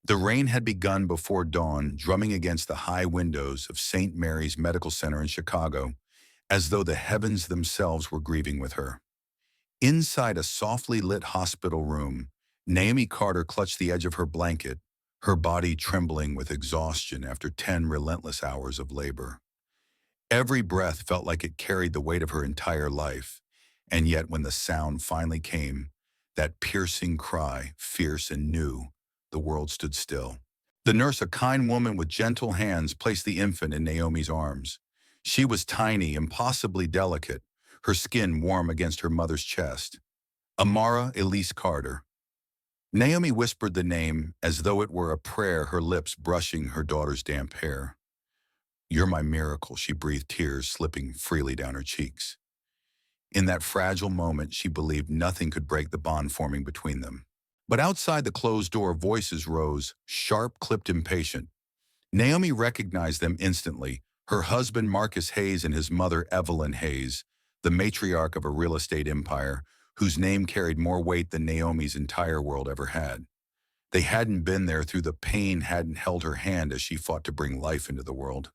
The rain had begun before dawn, drumming against the high windows of St. Mary's Medical Center in Chicago, as though the heavens themselves were grieving with her. Inside a softly lit hospital room, Naomi Carter clutched the edge of her blanket, her body trembling with exhaustion after 10 relentless hours of labor. Every breath felt like it carried the weight of her entire life, and yet when the sound finally came, that piercing cry, fierce and new, the world stood still. The nurse, a kind woman with gentle hands, placed the infant in Naomi's arms. She was tiny, impossibly delicate, her skin warm against her mother's chest. Amara Elise Carter. Naomi whispered the name as though it were a prayer, her lips brushing her daughter's damp hair. "You're my miracle," she breathed, tears slipping freely down her cheeks. In that fragile moment, she believed nothing could break the bond forming between them. But outside the closed door, voices rose, sharp, clipped, impatient. Naomi recognized them instantly, her husband Marcus Hayes and his mother Evelyn Hayes, the matriarch of a real estate empire, whose name carried more weight than Naomi's entire world ever had. They hadn't been there through the pain, hadn't held her hand as she fought to bring life into the world.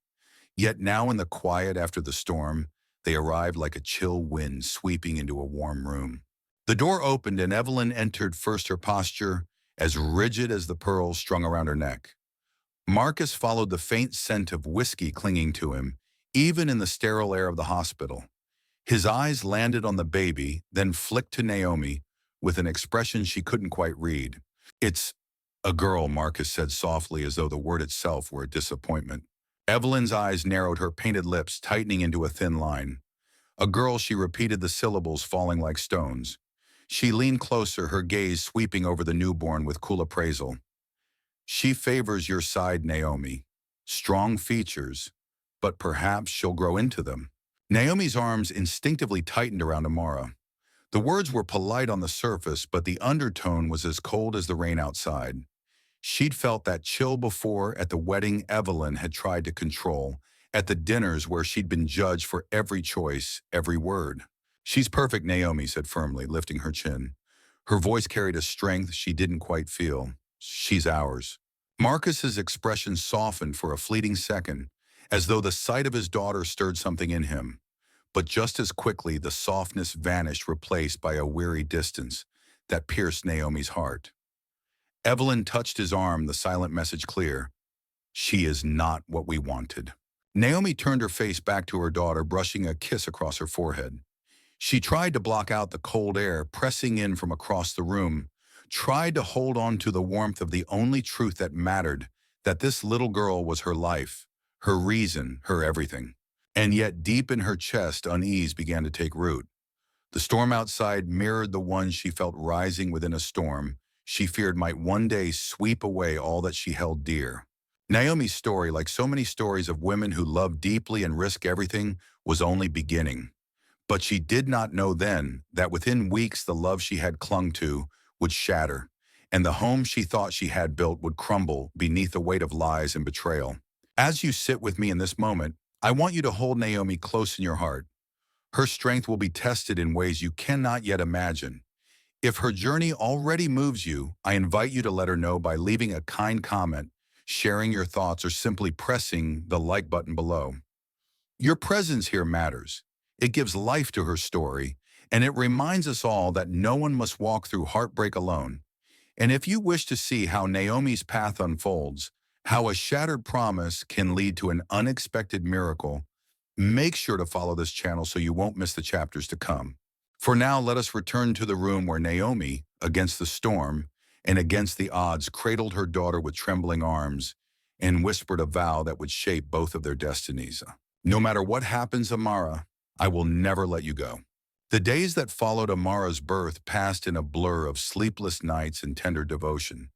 Yet now in the quiet after the storm, they arrived like a chill wind sweeping into a warm room. The door opened and Evelyn entered, first, her posture as rigid as the pearls strung around her neck. Marcus followed, the faint scent of whiskey clinging to him, even in the sterile air of the hospital. His eyes landed on the baby, then flicked to Naomi with an expression she couldn't quite read. "It's a girl," Marcus said softly, as though the word itself were a disappointment. Evelyn's eyes narrowed, her painted lips tightening into a thin line. "A girl," she repeated, the syllables falling like stones. She leaned closer, her gaze sweeping over the newborn with cool appraisal. "She favors your side, Naomi. Strong features, but perhaps she'll grow into them." Naomi's arms instinctively tightened around Amara. The words were polite on the surface, but the undertone was as cold as the rain outside. She'd felt that chill before, at the wedding Evelyn had tried to control, at the dinners where she'd been judged for every choice, every word. "She's perfect," Naomi said firmly, lifting her chin. Her voice carried a strength she didn't quite feel. "She's ours." Marcus's expression softened for a fleeting second, as though the sight of his daughter stirred something in him. But just as quickly, the softness vanished, replaced by a weary distance that pierced Naomi's heart. Evelyn touched his arm, the silent message clear. "She is not what we wanted." Naomi turned her face back to her daughter, brushing a kiss across her forehead. She tried to block out the cold air pressing in from across the room, tried to hold on to the warmth of the only truth that mattered, that this little girl was her life, her reason, her everything. And yet deep in her chest, unease began to take root. The storm outside mirrored the one she felt rising within, a storm she feared might one day sweep away all that she held dear. Naomi's story, like so many stories of women who love deeply and risk everything, was only beginning. But she did not know then that within weeks the love she had clung to would shatter, and the home she thought she had built would crumble beneath the weight of lies and betrayal. As you sit with me in this moment, I want you to hold Naomi close in your heart. Her strength will be tested in ways you cannot yet imagine. If her journey already moves you, I invite you to let her know by leaving a kind comment, sharing your thoughts, or simply pressing the like button below. Your presence here matters. It gives life to her story, and it reminds us all that no one must walk through heartbreak alone. And if you wish to see how Naomi's path unfolds, how a shattered promise can lead to an unexpected miracle, make sure to follow this channel so you won't miss the chapters to come. For now, let us return to the room where Naomi, against the storm and against the odds, cradled her daughter with trembling arms and whispered a vow that would shape both of their destinies. "No matter what happens, Amara, I will never let you go." The days that followed Amara's birth passed in a blur of sleepless nights and tender devotion.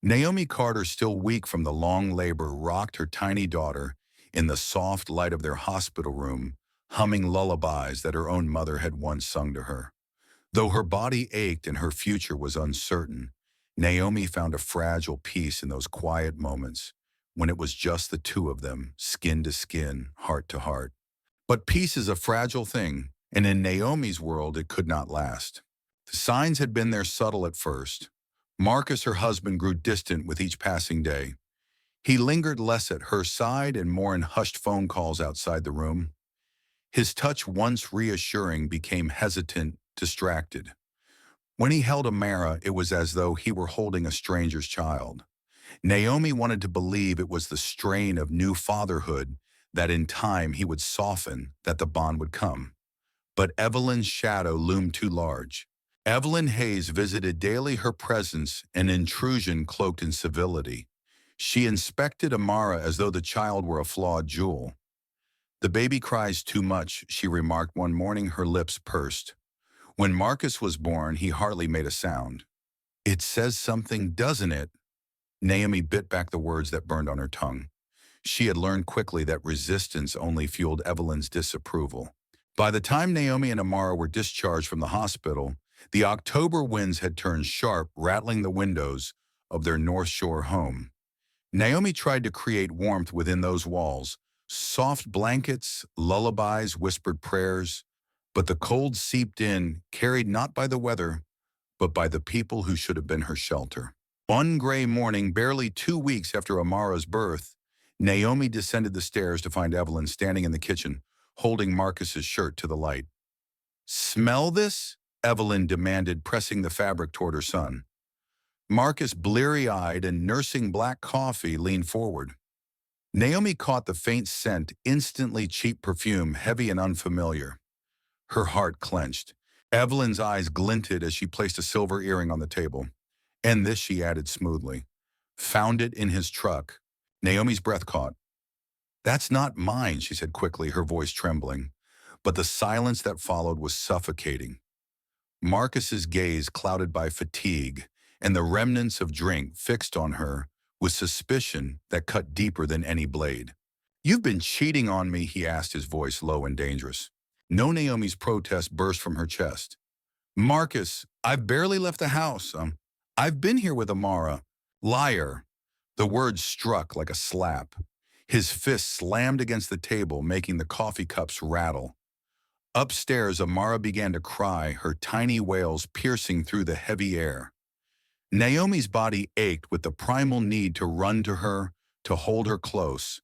Naomi Carter, still weak from the long labor, rocked her tiny daughter in the soft light of their hospital room, humming lullabies that her own mother had once sung to her. Though her body ached and her future was uncertain, Naomi found a fragile peace in those quiet moments when it was just the two of them, skin to skin, heart to heart. But peace is a fragile thing, and in Naomi's world it could not last. The signs had been there, subtle at first. Marcus, her husband, grew distant with each passing day. He lingered less at her side and more in hushed phone calls outside the room. His touch, once reassuring, became hesitant, distracted. When he held Amara, it was as though he were holding a stranger's child. Naomi wanted to believe it was the strain of new fatherhood, that in time he would soften, that the bond would come. But Evelyn's shadow loomed too large. Evelyn Hayes visited daily, her presence an intrusion cloaked in civility. She inspected Amara as though the child were a flawed jewel. "The baby cries too much," she remarked one morning, her lips pursed. "When Marcus was born, he hardly made a sound." "It says something, doesn't it?" Naomi bit back the words that burned on her tongue. She had learned quickly that resistance only fueled Evelyn's disapproval. By the time Naomi and Amara were discharged from the hospital, the October winds had turned sharp, rattling the windows of their North Shore home. Naomi tried to create warmth within those walls, soft blankets, lullabies, whispered prayers, but the cold seeped in, carried not by the weather, but by the people who should have been her shelter. One gray morning, barely 2 weeks after Amara's birth, Naomi descended the stairs to find Evelyn standing in the kitchen, holding Marcus's shirt to the light. "Smell this?" Evelyn demanded, pressing the fabric toward her son. Marcus, bleary-eyed and nursing black coffee, leaned forward. Naomi caught the faint scent, instantly cheap perfume, heavy and unfamiliar. Her heart clenched. Evelyn's eyes glinted as she placed a silver earring on the table. "And this," she added smoothly. "Found it in his truck." Naomi's breath caught. "That's not mine," she said quickly, her voice trembling. But the silence that followed was suffocating. Marcus's gaze, clouded by fatigue and the remnants of drink, fixed on her with suspicion that cut deeper than any blade. "You've been cheating on me?" he asked, his voice low and dangerous. No, Naomi's protest burst from her chest. "Marcus, I've barely left the house. I've been here with Amara." "Liar." The words struck like a slap. His fist slammed against the table, making the coffee cups rattle. Upstairs, Amara began to cry, her tiny wails piercing through the heavy air. Naomi's body ached with the primal need to run to her, to hold her close,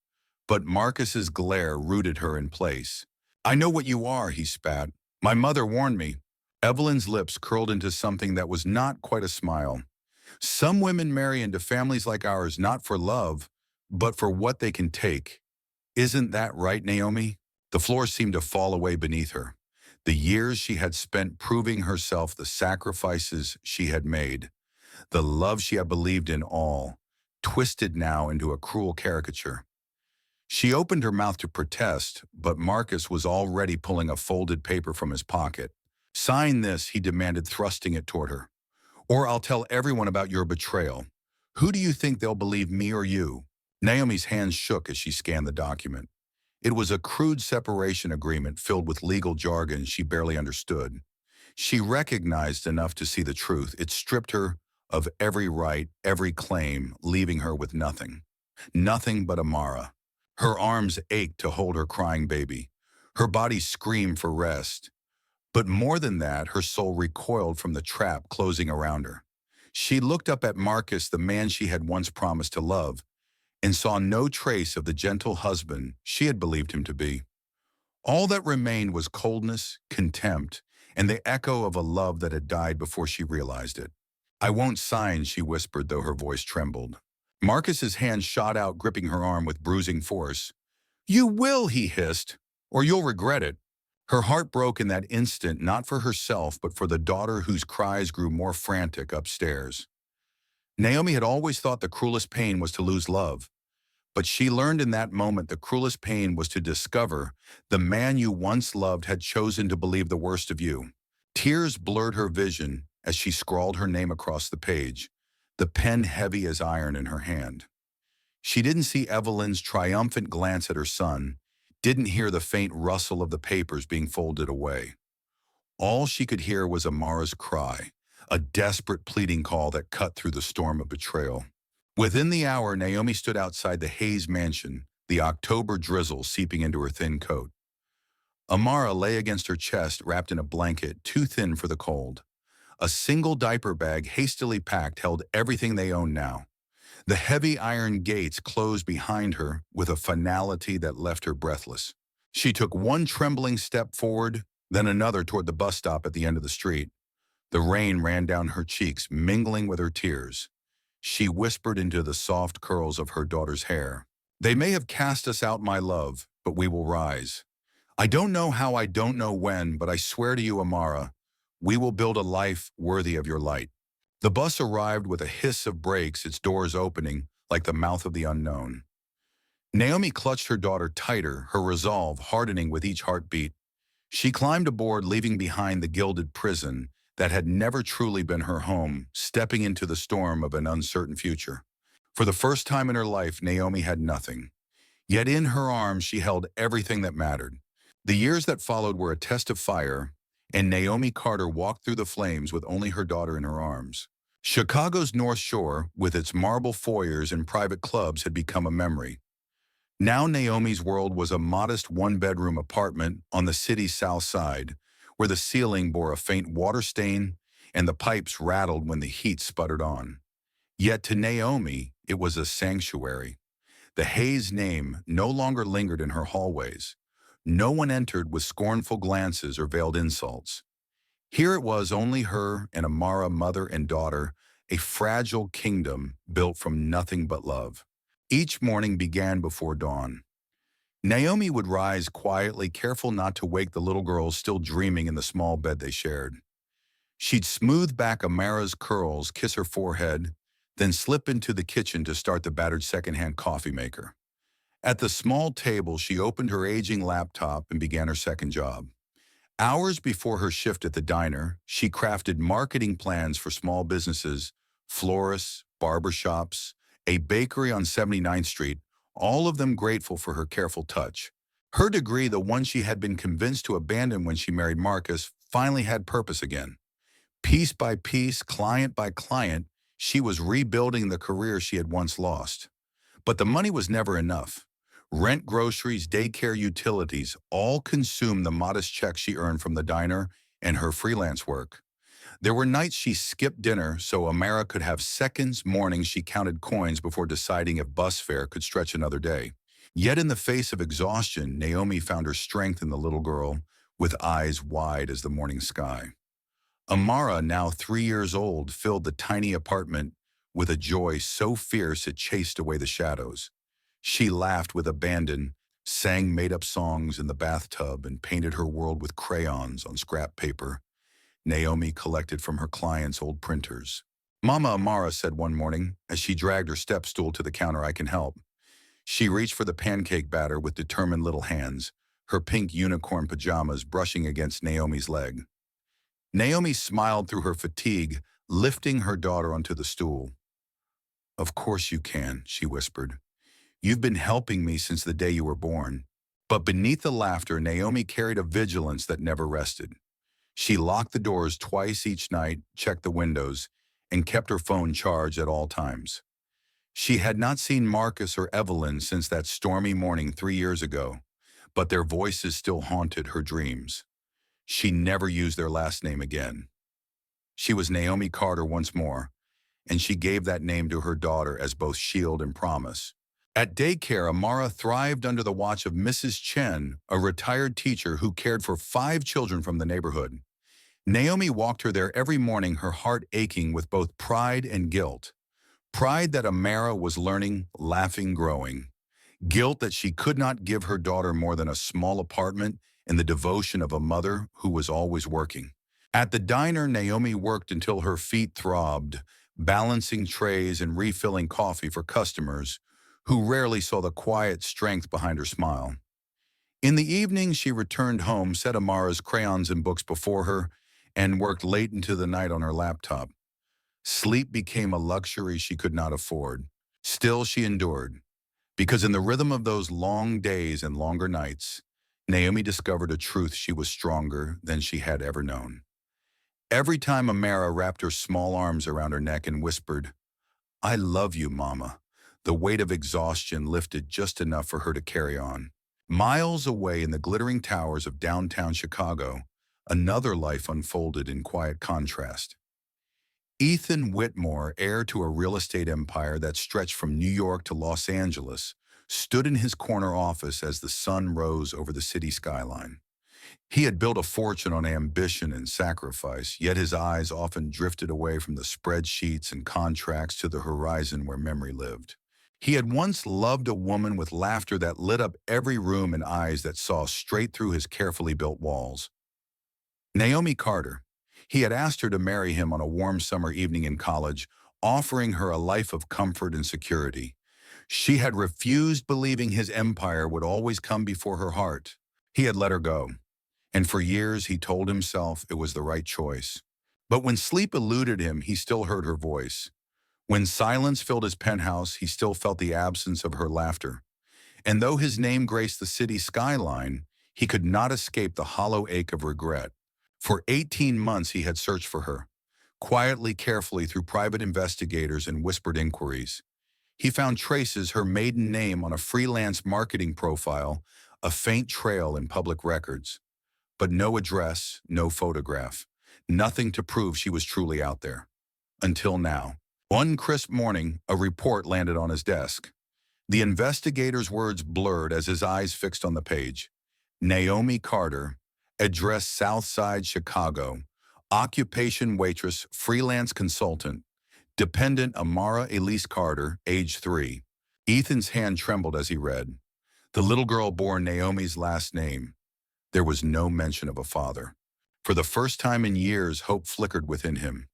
but Marcus's glare rooted her in place. "I know what you are," he spat. "My mother warned me." Evelyn's lips curled into something that was not quite a smile. "Some women marry into families like ours not for love, but for what they can take. Isn't that right, Naomi?" The floor seemed to fall away beneath her. The years she had spent proving herself, the sacrifices she had made, the love she had believed in, all twisted now into a cruel caricature. She opened her mouth to protest, but Marcus was already pulling a folded paper from his pocket. "Sign this," he demanded, thrusting it toward her. "Or I'll tell everyone about your betrayal. Who do you think they'll believe, me or you?" Naomi's hands shook as she scanned the document. It was a crude separation agreement filled with legal jargon she barely understood. She recognized enough to see the truth. It stripped her of every right, every claim, leaving her with nothing. Nothing but Amara. Her arms ached to hold her crying baby. Her body screamed for rest. But more than that, her soul recoiled from the trap closing around her. She looked up at Marcus, the man she had once promised to love, and saw no trace of the gentle husband she had believed him to be. All that remained was coldness, contempt, and the echo of a love that had died before she realized it. "I won't sign," she whispered, though her voice trembled. Marcus's hand shot out, gripping her arm with bruising force. "You will," he hissed, "or you'll regret it." Her heart broke in that instant, not for herself, but for the daughter whose cries grew more frantic upstairs. Naomi had always thought the cruelest pain was to lose love, but she learned in that moment the cruelest pain was to discover the man you once loved had chosen to believe the worst of you. Tears blurred her vision as she scrawled her name across the page, the pen heavy as iron in her hand. She didn't see Evelyn's triumphant glance at her son, didn't hear the faint rustle of the papers being folded away. All she could hear was Amara's cry, a desperate pleading call that cut through the storm of betrayal. Within the hour, Naomi stood outside the Hayes mansion, the October drizzle seeping into her thin coat. Amara lay against her chest, wrapped in a blanket too thin for the cold. A single diaper bag hastily packed held everything they owned now. The heavy iron gates closed behind her with a finality that left her breathless. She took one trembling step forward, then another toward the bus stop at the end of the street. The rain ran down her cheeks, mingling with her tears. She whispered into the soft curls of her daughter's hair. "They may have cast us out, my love, but we will rise. I don't know how, I don't know when, but I swear to you, Amara, we will build a life worthy of your light." The bus arrived with a hiss of brakes, its doors opening like the mouth of the unknown. Naomi clutched her daughter tighter, her resolve hardening with each heartbeat. She climbed aboard, leaving behind the gilded prison that had never truly been her home, stepping into the storm of an uncertain future. For the first time in her life, Naomi had nothing. Yet in her arms, she held everything that mattered. The years that followed were a test of fire, and Naomi Carter walked through the flames with only her daughter in her arms. Chicago's North Shore, with its marble foyers and private clubs, had become a memory. Now Naomi's world was a modest one-bedroom apartment on the city's south side, where the ceiling bore a faint water stain and the pipes rattled when the heat sputtered on. Yet to Naomi, it was a sanctuary. The Hayes name no longer lingered in her hallways. No one entered with scornful glances or veiled insults. Here it was, only her and Amara, mother and daughter, a fragile kingdom built from nothing but love. Each morning began before dawn. Naomi would rise quietly, careful not to wake the little girls still dreaming in the small bed they shared. She'd smooth back Amara's curls, kiss her forehead, then slip into the kitchen to start the battered secondhand coffee maker. At the small table, she opened her aging laptop and began her second job. Hours before her shift at the diner, she crafted marketing plans for small businesses, florists, barbershops, a bakery on 79th Street, all of them grateful for her careful touch. Her degree, the one she had been convinced to abandon when she married Marcus, finally had purpose again. Piece by piece, client by client, she was rebuilding the career she had once lost. But the money was never enough. Rent, groceries, daycare, utilities all consumed the modest check she earned from the diner and her freelance work. There were nights she skipped dinner so Amara could have seconds, mornings she counted coins before deciding if bus fare could stretch another day. Yet in the face of exhaustion, Naomi found her strength in the little girl, with eyes wide as the morning sky. Amara, now 3 years old, filled the tiny apartment with a joy so fierce it chased away the shadows. She laughed with abandon, sang made-up songs in the bathtub, and painted her world with crayons on scrap paper Naomi collected from her clients' old printers. "Mama," Amara said one morning as she dragged her step stool to the counter, "I can help." She reached for the pancake batter with determined little hands, her pink unicorn pajamas brushing against Naomi's leg. Naomi smiled through her fatigue, lifting her daughter onto the stool. "Of course you can," she whispered. "You've been helping me since the day you were born." But beneath the laughter, Naomi carried a vigilance that never rested. She locked the doors twice each night, checked the windows, and kept her phone charged at all times. She had not seen Marcus or Evelyn since that stormy morning 3 years ago, but their voices still haunted her dreams. She never used their last name again. She was Naomi Carter once more, and she gave that name to her daughter as both shield and promise. At daycare, Amara thrived under the watch of Mrs. Chen, a retired teacher who cared for 5 children from the neighborhood. Naomi walked her there every morning, her heart aching with both pride and guilt. Pride that Amara was learning, laughing, growing. Guilt that she could not give her daughter more than a small apartment and the devotion of a mother who was always working. At the diner, Naomi worked until her feet throbbed, balancing trays and refilling coffee for customers who rarely saw the quiet strength behind her smile. In the evening, she returned home, set Amara's crayons and books before her, and worked late into the night on her laptop. Sleep became a luxury she could not afford. Still, she endured, because in the rhythm of those long days and longer nights, Naomi discovered a truth: she was stronger than she had ever known. Every time Amara wrapped her small arms around her neck and whispered, "I love you, Mama," the weight of exhaustion lifted just enough for her to carry on. Miles away in the glittering towers of downtown Chicago, another life unfolded in quiet contrast. Ethan Whitmore, heir to a real estate empire that stretched from New York to Los Angeles, stood in his corner office as the sun rose over the city skyline. He had built a fortune on ambition and sacrifice, yet his eyes often drifted away from the spreadsheets and contracts to the horizon where memory lived. He had once loved a woman with laughter that lit up every room and eyes that saw straight through his carefully built walls. Naomi Carter. He had asked her to marry him on a warm summer evening in college, offering her a life of comfort and security. She had refused, believing his empire would always come before her heart. He had let her go, and for years he told himself it was the right choice. But when sleep eluded him, he still heard her voice. When silence filled his penthouse, he still felt the absence of her laughter. And though his name graced the city skyline, he could not escape the hollow ache of regret. For 18 months he had searched for her, quietly, carefully through private investigators and whispered inquiries. He found traces her maiden name on a freelance marketing profile, a faint trail in public records. But no address, no photograph, nothing to prove she was truly out there. Until now. One crisp morning, a report landed on his desk. The investigator's words blurred as his eyes fixed on the page. Naomi Carter, address Southside Chicago, occupation waitress, freelance consultant, dependent Amara Elise Carter, age 3. Ethan's hand trembled as he read. The little girl bore Naomi's last name. There was no mention of a father. For the first time in years, hope flickered within him.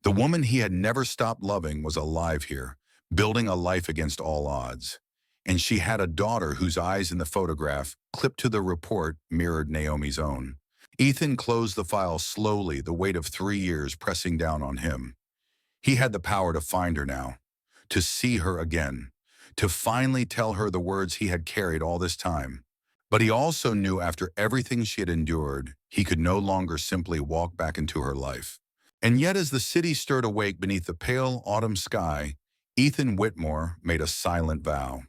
The woman he had never stopped loving was alive here, building a life against all odds. And she had a daughter whose eyes in the photograph, clipped to the report, mirrored Naomi's own. Ethan closed the file slowly, the weight of 3 years pressing down on him. He had the power to find her now, to see her again, to finally tell her the words he had carried all this time. But he also knew after everything she had endured, he could no longer simply walk back into her life. And yet as the city stirred awake beneath the pale autumn sky, Ethan Whitmore made a silent vow.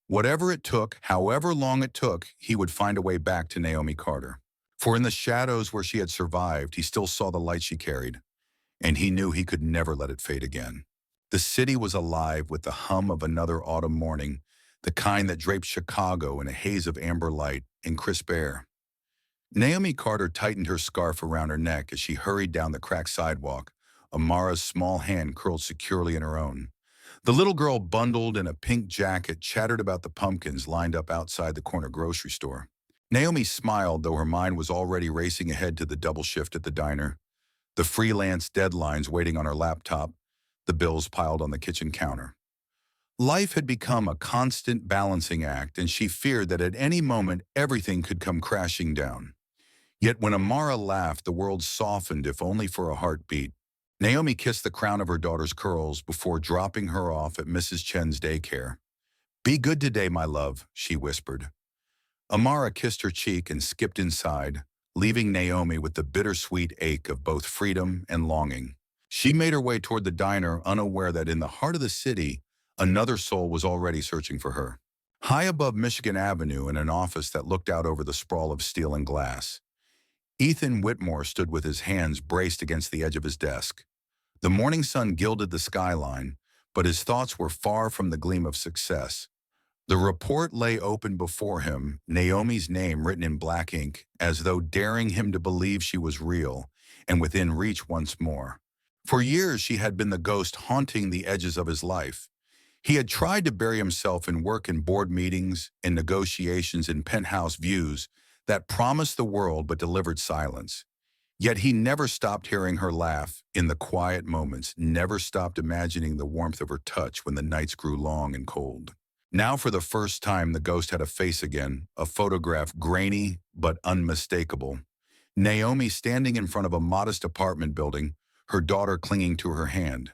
Whatever it took, however long it took, he would find a way back to Naomi Carter. For in the shadows where she had survived, he still saw the light she carried, and he knew he could never let it fade again. The city was alive with the hum of another autumn morning, the kind that draped Chicago in a haze of amber light and crisp air. Naomi Carter tightened her scarf around her neck as she hurried down the cracked sidewalk, Amara's small hand curled securely in her own. The little girl, bundled in a pink jacket, chattered about the pumpkins lined up outside the corner grocery store. Naomi smiled, though her mind was already racing ahead to the double shift at the diner, the freelance deadlines waiting on her laptop, the bills piled on the kitchen counter. Life had become a constant balancing act, and she feared that at any moment everything could come crashing down. Yet when Amara laughed, the world softened, if only for a heartbeat. Naomi kissed the crown of her daughter's curls before dropping her off at Mrs. Chen's daycare. "Be good today, my love," she whispered. Amara kissed her cheek and skipped inside, leaving Naomi with the bittersweet ache of both freedom and longing. She made her way toward the diner, unaware that in the heart of the city, another soul was already searching for her. High above Michigan Avenue, in an office that looked out over the sprawl of steel and glass, Ethan Whitmore stood with his hands braced against the edge of his desk. The morning sun gilded the skyline, but his thoughts were far from the gleam of success. The report lay open before him, Naomi's name written in black ink, as though daring him to believe she was real and within reach once more. For years she had been the ghost haunting the edges of his life. He had tried to bury himself in work and board meetings, in negotiations and penthouse views that promised the world but delivered silence. Yet he never stopped hearing her laugh in the quiet moments, never stopped imagining the warmth of her touch when the nights grew long and cold. Now for the first time the ghost had a face again, a photograph grainy but unmistakable. Naomi standing in front of a modest apartment building, her daughter clinging to her hand.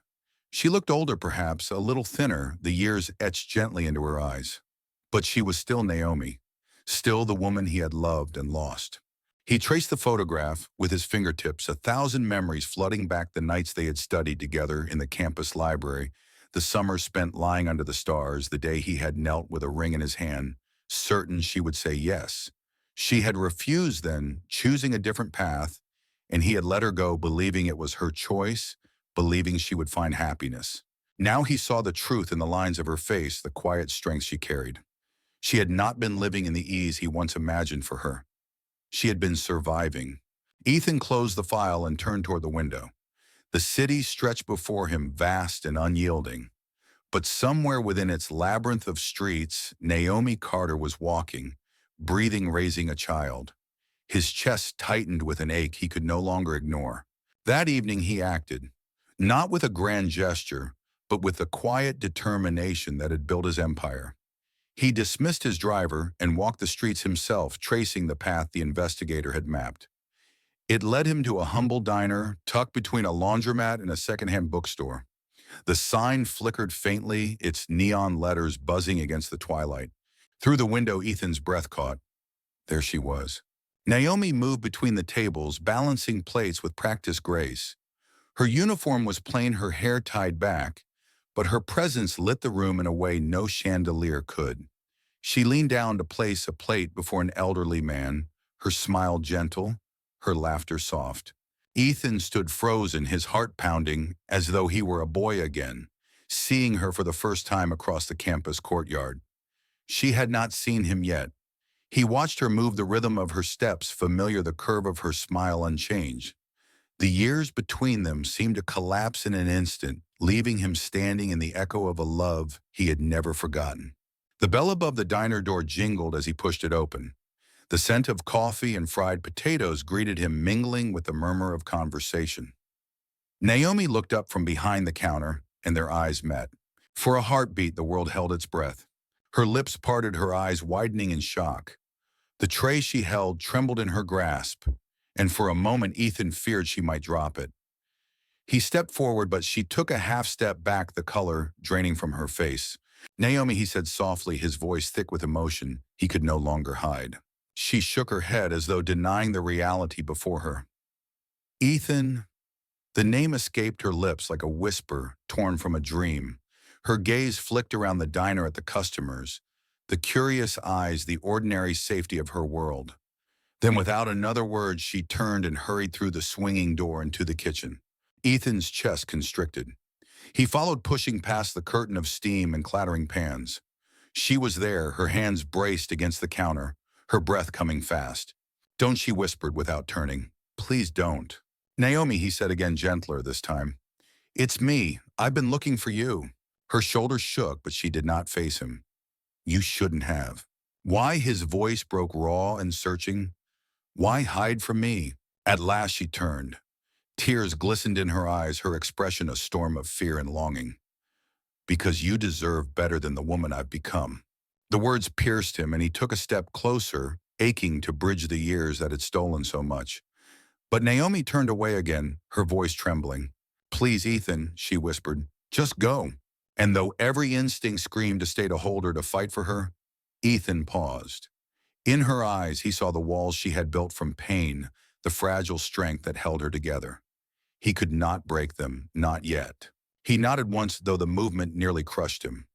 She looked older perhaps, a little thinner, the years etched gently into her eyes. But she was still Naomi, still the woman he had loved and lost. He traced the photograph with his fingertips, 1,000 memories flooding back the nights they had studied together in the campus library, the summer spent lying under the stars, the day he had knelt with a ring in his hand, certain she would say yes. She had refused then, choosing a different path, and he had let her go, believing it was her choice, believing she would find happiness. Now he saw the truth in the lines of her face, the quiet strength she carried. She had not been living in the ease he once imagined for her. She had been surviving. Ethan closed the file and turned toward the window. The city stretched before him, vast and unyielding. But somewhere within its labyrinth of streets, Naomi Carter was walking, breathing, raising a child. His chest tightened with an ache he could no longer ignore. That evening he acted, not with a grand gesture, but with the quiet determination that had built his empire. He dismissed his driver and walked the streets himself, tracing the path the investigator had mapped. It led him to a humble diner tucked between a laundromat and a secondhand bookstore. The sign flickered faintly, its neon letters buzzing against the twilight. Through the window, Ethan's breath caught. There she was. Naomi moved between the tables, balancing plates with practiced grace. Her uniform was plain, her hair tied back, but her presence lit the room in a way no chandelier could. She leaned down to place a plate before an elderly man, her smile gentle, her laughter soft. Ethan stood frozen, his heart pounding, as though he were a boy again, seeing her for the first time across the campus courtyard. She had not seen him yet. He watched her move, the rhythm of her steps familiar, the curve of her smile unchanged. The years between them seemed to collapse in an instant, leaving him standing in the echo of a love he had never forgotten. The bell above the diner door jingled as he pushed it open. The scent of coffee and fried potatoes greeted him, mingling with the murmur of conversation. Naomi looked up from behind the counter, and their eyes met. For a heartbeat, the world held its breath. Her lips parted, her eyes widening in shock. The tray she held trembled in her grasp, and for a moment Ethan feared she might drop it. He stepped forward, but she took a half step back, the color draining from her face. "Naomi," he said softly, his voice thick with emotion he could no longer hide. She shook her head as though denying the reality before her. "Ethan." The name escaped her lips like a whisper torn from a dream. Her gaze flicked around the diner at the customers, the curious eyes, the ordinary safety of her world. Then without another word, she turned and hurried through the swinging door into the kitchen. Ethan's chest constricted. He followed, pushing past the curtain of steam and clattering pans. She was there, her hands braced against the counter, her breath coming fast. "Don't," she whispered without turning. "Please don't." "Naomi," he said again, gentler this time. "It's me. I've been looking for you." Her shoulders shook, but she did not face him. "You shouldn't have." Why? His voice broke raw and searching. Why hide from me? At last she turned. Tears glistened in her eyes, her expression a storm of fear and longing. "Because you deserve better than the woman I've become." The words pierced him, and he took a step closer, aching to bridge the years that had stolen so much. But Naomi turned away again, her voice trembling. "Please, Ethan," she whispered, "just go." And though every instinct screamed to stay, to hold her, to fight for her, Ethan paused. In her eyes, he saw the walls she had built from pain, the fragile strength that held her together. He could not break them, not yet. He nodded once, though the movement nearly crushed him.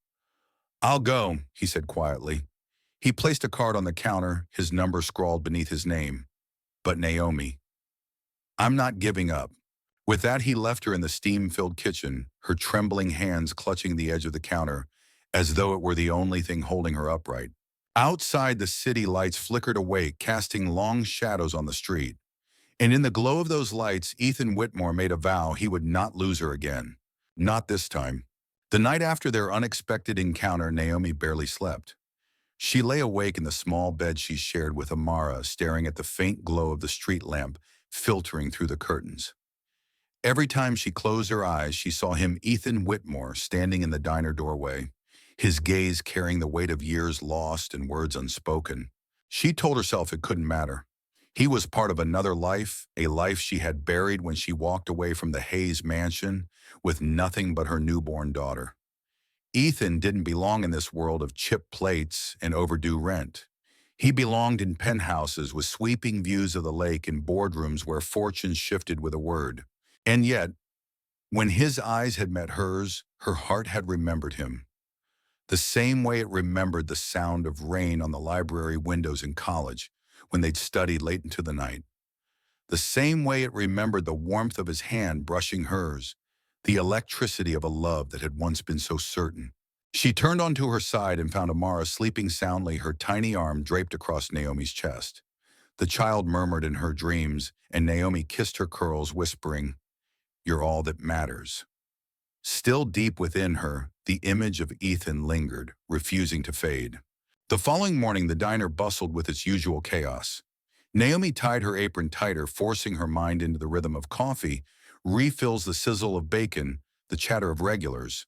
"I'll go," he said quietly. He placed a card on the counter, his number scrawled beneath his name. "But Naomi, I'm not giving up." With that, he left her in the steam-filled kitchen, her trembling hands clutching the edge of the counter, as though it were the only thing holding her upright. Outside, the city lights flickered awake, casting long shadows on the street. And in the glow of those lights, Ethan Whitmore made a vow he would not lose her again. Not this time. The night after their unexpected encounter, Naomi barely slept. She lay awake in the small bed she shared with Amara, staring at the faint glow of the street lamp filtering through the curtains. Every time she closed her eyes, she saw him, Ethan Whitmore, standing in the diner doorway, his gaze carrying the weight of years lost and words unspoken. She told herself it couldn't matter. He was part of another life, a life she had buried when she walked away from the Hayes mansion with nothing but her newborn daughter. Ethan didn't belong in this world of chipped plates and overdue rent. He belonged in penthouses with sweeping views of the lake and boardrooms where fortunes shifted with a word. And yet, when his eyes had met hers, her heart had remembered him. The same way it remembered the sound of rain on the library windows in college when they'd studied late into the night. The same way it remembered the warmth of his hand brushing hers, the electricity of a love that had once been so certain. She turned onto her side and found Amara sleeping soundly, her tiny arm draped across Naomi's chest. The child murmured in her dreams, and Naomi kissed her curls, whispering, "You're all that matters." Still deep within her, the image of Ethan lingered, refusing to fade. The following morning, the diner bustled with its usual chaos. Naomi tied her apron tighter, forcing her mind into the rhythm of coffee, refills, the sizzle of bacon, the chatter of regulars.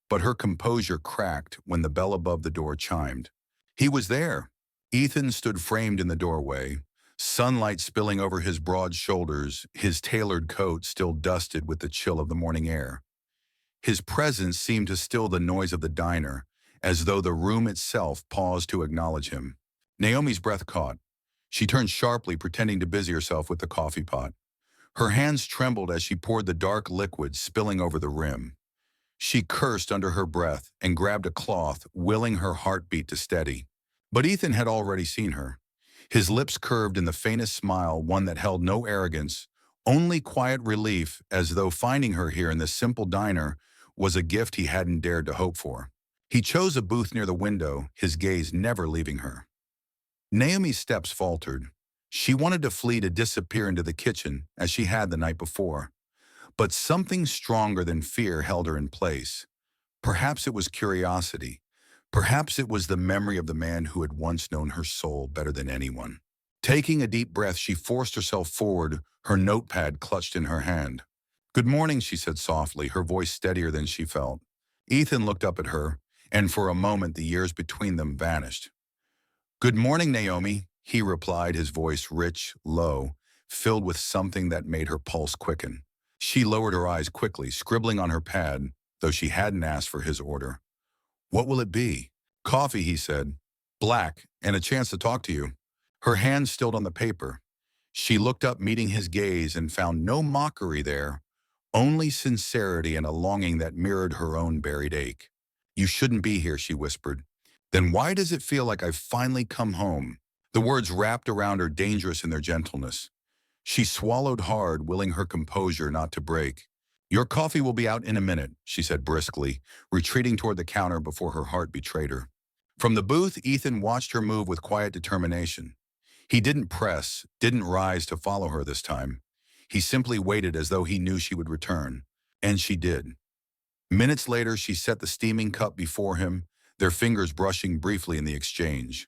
But her composure cracked when the bell above the door chimed. He was there. Ethan stood framed in the doorway, sunlight spilling over his broad shoulders, his tailored coat still dusted with the chill of the morning air. His presence seemed to still the noise of the diner, as though the room itself paused to acknowledge him. Naomi's breath caught. She turned sharply, pretending to busy herself with the coffee pot. Her hands trembled as she poured the dark liquid, spilling over the rim. She cursed under her breath and grabbed a cloth, willing her heartbeat to steady. But Ethan had already seen her. His lips curved in the faintest smile, one that held no arrogance, only quiet relief, as though finding her here in this simple diner was a gift he hadn't dared to hope for. He chose a booth near the window, his gaze never leaving her. Naomi's steps faltered. She wanted to flee, to disappear into the kitchen, as she had the night before. But something stronger than fear held her in place. Perhaps it was curiosity. Perhaps it was the memory of the man who had once known her soul better than anyone. Taking a deep breath, she forced herself forward, her notepad clutched in her hand. "Good morning," she said softly, her voice steadier than she felt. Ethan looked up at her, and for a moment the years between them vanished. "Good morning, Naomi," he replied, his voice rich, low, filled with something that made her pulse quicken. She lowered her eyes quickly, scribbling on her pad, though she hadn't asked for his order. "What will it be?" "Coffee," he said. "Black, and a chance to talk to you." Her hand stilled on the paper. She looked up, meeting his gaze, and found no mockery there, only sincerity and a longing that mirrored her own buried ache. "You shouldn't be here," she whispered. "Then why does it feel like I've finally come home?" The words wrapped around her, dangerous in their gentleness. She swallowed hard, willing her composure not to break. "Your coffee will be out in a minute," she said briskly, retreating toward the counter before her heart betrayed her. From the booth, Ethan watched her move with quiet determination. He didn't press, didn't rise to follow her this time. He simply waited, as though he knew she would return. And she did. Minutes later, she set the steaming cup before him, their fingers brushing briefly in the exchange.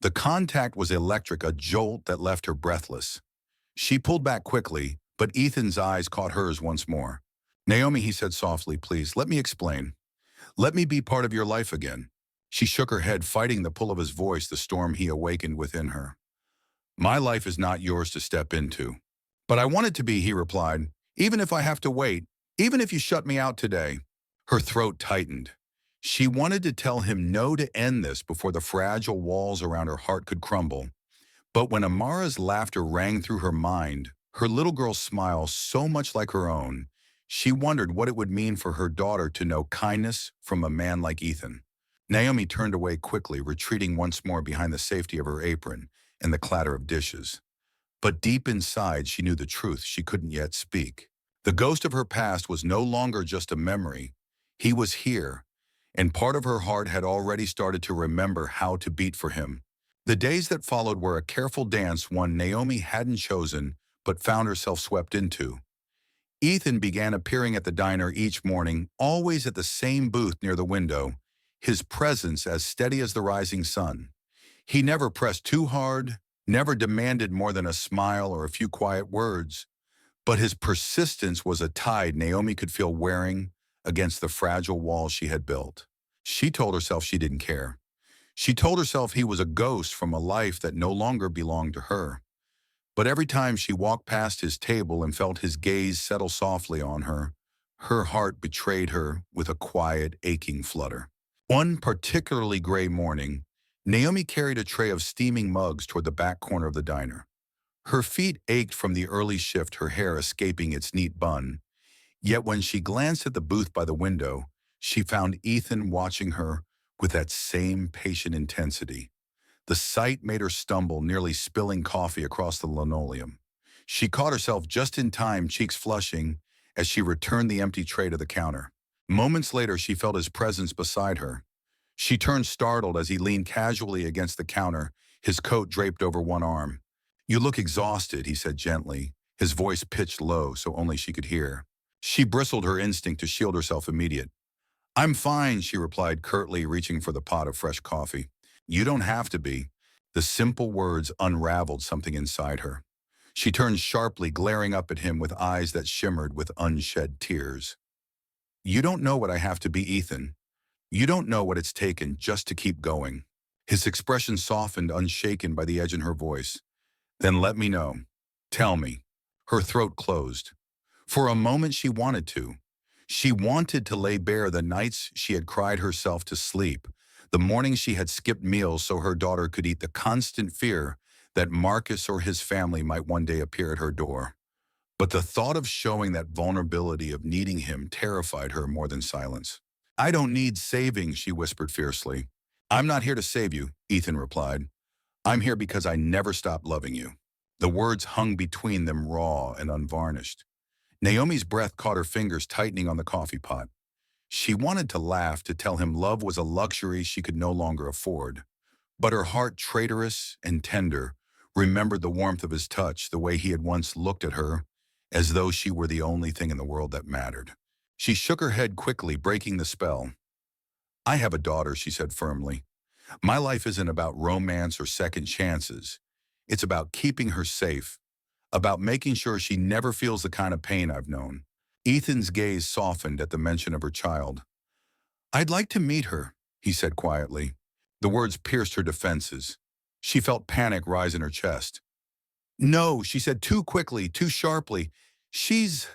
The contact was electric, a jolt that left her breathless. She pulled back quickly, but Ethan's eyes caught hers once more. "Naomi," he said softly, "please, let me explain. Let me be part of your life again." She shook her head, fighting the pull of his voice, the storm he awakened within her. "My life is not yours to step into." "But I want it to be," he replied, "even if I have to wait, even if you shut me out today." Her throat tightened. She wanted to tell him no, to end this before the fragile walls around her heart could crumble. But when Amara's laughter rang through her mind, her little girl's smile so much like her own, she wondered what it would mean for her daughter to know kindness from a man like Ethan. Naomi turned away quickly, retreating once more behind the safety of her apron and the clatter of dishes. But deep inside, she knew the truth she couldn't yet speak. The ghost of her past was no longer just a memory. He was here, and part of her heart had already started to remember how to beat for him. The days that followed were a careful dance, one Naomi hadn't chosen but found herself swept into. Ethan began appearing at the diner each morning, always at the same booth near the window, his presence as steady as the rising sun. He never pressed too hard, never demanded more than a smile or a few quiet words, but his persistence was a tide Naomi could feel wearing against the fragile walls she had built. She told herself she didn't care. She told herself he was a ghost from a life that no longer belonged to her. But every time she walked past his table and felt his gaze settle softly on her, her heart betrayed her with a quiet, aching flutter. One particularly gray morning, Naomi carried a tray of steaming mugs toward the back corner of the diner. Her feet ached from the early shift, her hair escaping its neat bun. Yet when she glanced at the booth by the window, she found Ethan watching her with that same patient intensity. The sight made her stumble, nearly spilling coffee across the linoleum. She caught herself just in time, cheeks flushing, as she returned the empty tray to the counter. Moments later, she felt his presence beside her. She turned startled as he leaned casually against the counter, his coat draped over one arm. "You look exhausted," he said gently, his voice pitched low so only she could hear. She bristled, her instinct to shield herself immediate. "I'm fine," she replied curtly, reaching for the pot of fresh coffee. "You don't have to be." The simple words unraveled something inside her. She turned sharply, glaring up at him with eyes that shimmered with unshed tears. "You don't know what I have to be, Ethan. You don't know what it's taken just to keep going." His expression softened, unshaken by the edge in her voice. "Then let me know. Tell me." Her throat closed. For a moment she wanted to. She wanted to lay bare the nights she had cried herself to sleep, the mornings she had skipped meals so her daughter could eat, the constant fear that Marcus or his family might one day appear at her door. But the thought of showing that vulnerability of needing him terrified her more than silence. "I don't need saving," she whispered fiercely. "I'm not here to save you," Ethan replied. "I'm here because I never stopped loving you." The words hung between them, raw and unvarnished. Naomi's breath caught her fingers tightening on the coffee pot. She wanted to laugh, to tell him love was a luxury she could no longer afford. But her heart, traitorous and tender, remembered the warmth of his touch, the way he had once looked at her, as though she were the only thing in the world that mattered. She shook her head quickly, breaking the spell. "I have a daughter," she said firmly. "My life isn't about romance or second chances. It's about keeping her safe, about making sure she never feels the kind of pain I've known." Ethan's gaze softened at the mention of her child. "I'd like to meet her," he said quietly. The words pierced her defenses. She felt panic rise in her chest. "No," she said too quickly, too sharply. She's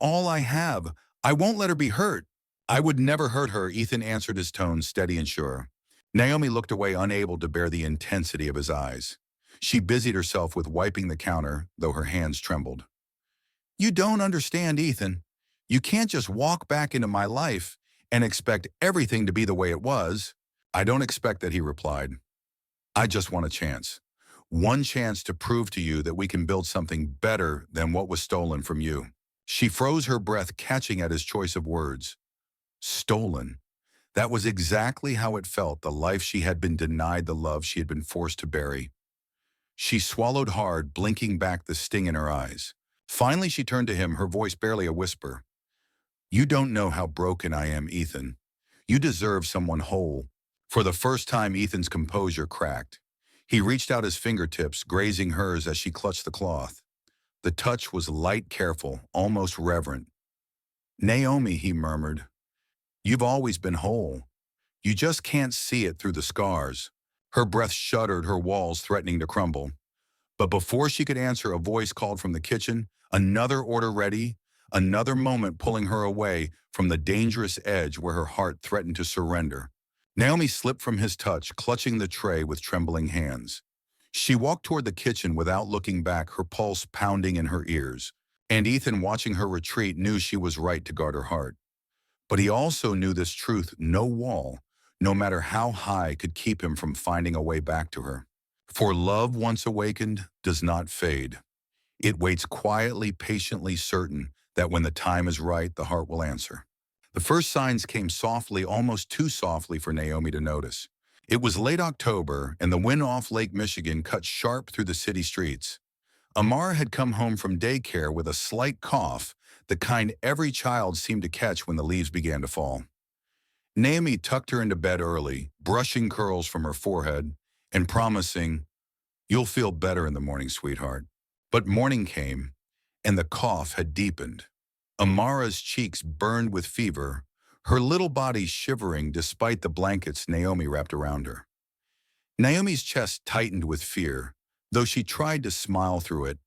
all I have. I won't let her be hurt." "I would never hurt her," Ethan answered, his tone steady and sure. Naomi looked away, unable to bear the intensity of his eyes. She busied herself with wiping the counter, though her hands trembled. "You don't understand, Ethan. You can't just walk back into my life and expect everything to be the way it was." "I don't expect that," he replied. "I just want a chance. One chance to prove to you that we can build something better than what was stolen from you." She froze, her breath catching at his choice of words. Stolen. That was exactly how it felt, the life she had been denied, the love she had been forced to bury. She swallowed hard, blinking back the sting in her eyes. Finally, she turned to him, her voice barely a whisper. "You don't know how broken I am, Ethan. You deserve someone whole." For the first time, Ethan's composure cracked. He reached out his fingertips, grazing hers as she clutched the cloth. The touch was light, careful, almost reverent. "Naomi," he murmured, "you've always been whole. You just can't see it through the scars." Her breath shuddered, her walls threatening to crumble. But before she could answer, a voice called from the kitchen, another order ready, another moment pulling her away from the dangerous edge where her heart threatened to surrender. Naomi slipped from his touch, clutching the tray with trembling hands. She walked toward the kitchen without looking back, her pulse pounding in her ears. And Ethan, watching her retreat, knew she was right to guard her heart. But he also knew this truth: no wall, no matter how high, could keep him from finding a way back to her. For love, once awakened, does not fade. It waits quietly, patiently, certain that when the time is right, the heart will answer. The first signs came softly, almost too softly for Naomi to notice. It was late October, and the wind off Lake Michigan cut sharp through the city streets. Amara had come home from daycare with a slight cough, the kind every child seemed to catch when the leaves began to fall. Naomi tucked her into bed early, brushing curls from her forehead and promising, "You'll feel better in the morning, sweetheart." But morning came, and the cough had deepened. Amara's cheeks burned with fever, her little body shivering despite the blankets Naomi wrapped around her. Naomi's chest tightened with fear, though she tried to smile through it,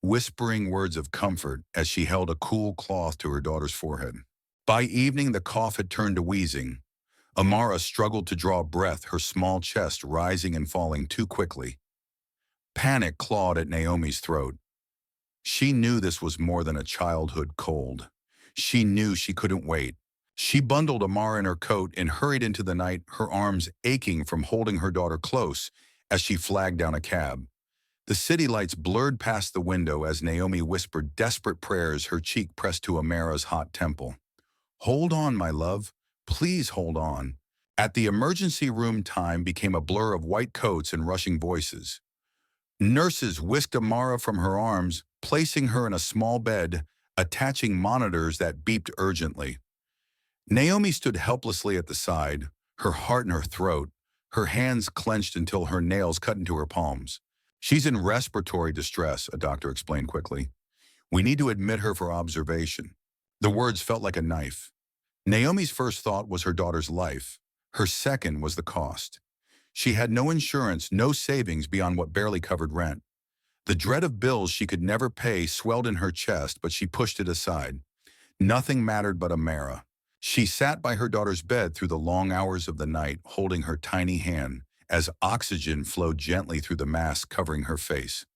whispering words of comfort as she held a cool cloth to her daughter's forehead. By evening, the cough had turned to wheezing. Amara struggled to draw breath, her small chest rising and falling too quickly. Panic clawed at Naomi's throat. She knew this was more than a childhood cold. She knew she couldn't wait. She bundled Amara in her coat and hurried into the night, her arms aching from holding her daughter close as she flagged down a cab. The city lights blurred past the window as Naomi whispered desperate prayers, her cheek pressed to Amara's hot temple. Hold on, my love. Please hold on. At the emergency room, time became a blur of white coats and rushing voices. Nurses whisked Amara from her arms, placing her in a small bed, attaching monitors that beeped urgently. Naomi stood helplessly at the side, her heart in her throat, her hands clenched until her nails cut into her palms. She's in respiratory distress, a doctor explained quickly. We need to admit her for observation. The words felt like a knife. Naomi's first thought was her daughter's life. Her second was the cost. She had no insurance, no savings beyond what barely covered rent. The dread of bills she could never pay swelled in her chest, but she pushed it aside. Nothing mattered but Amara. She sat by her daughter's bed through the long hours of the night, holding her tiny hand, as oxygen flowed gently through the mask covering her face.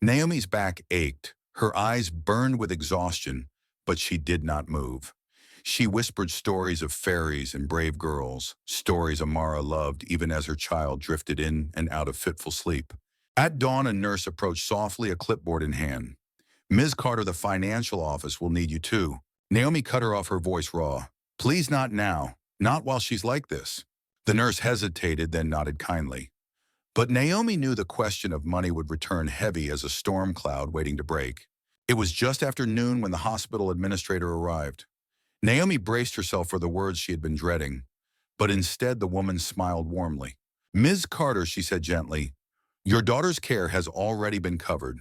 Naomi's back ached, her eyes burned with exhaustion, but she did not move. She whispered stories of fairies and brave girls, stories Amara loved even as her child drifted in and out of fitful sleep. At dawn, a nurse approached softly, a clipboard in hand. Ms. Carter, the financial office will need you too. Naomi cut her off, her voice raw. Please, not now. Not while she's like this. The nurse hesitated, then nodded kindly. But Naomi knew the question of money would return heavy as a storm cloud waiting to break. It was just after noon when the hospital administrator arrived. Naomi braced herself for the words she had been dreading, but instead the woman smiled warmly. Ms. Carter, she said gently, your daughter's care has already been covered.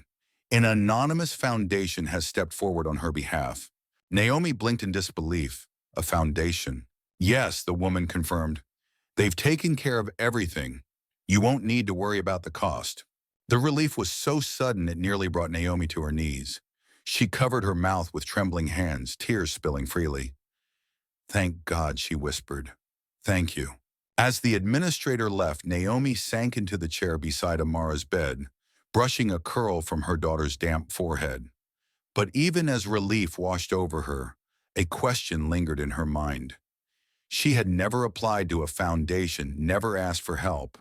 An anonymous foundation has stepped forward on her behalf. Naomi blinked in disbelief. A foundation? Yes, the woman confirmed. They've taken care of everything. You won't need to worry about the cost. The relief was so sudden it nearly brought Naomi to her knees. She covered her mouth with trembling hands, tears spilling freely. Thank God, she whispered. Thank you. As the administrator left, Naomi sank into the chair beside Amara's bed, brushing a curl from her daughter's damp forehead. But even as relief washed over her, a question lingered in her mind. She had never applied to a foundation, never asked for help.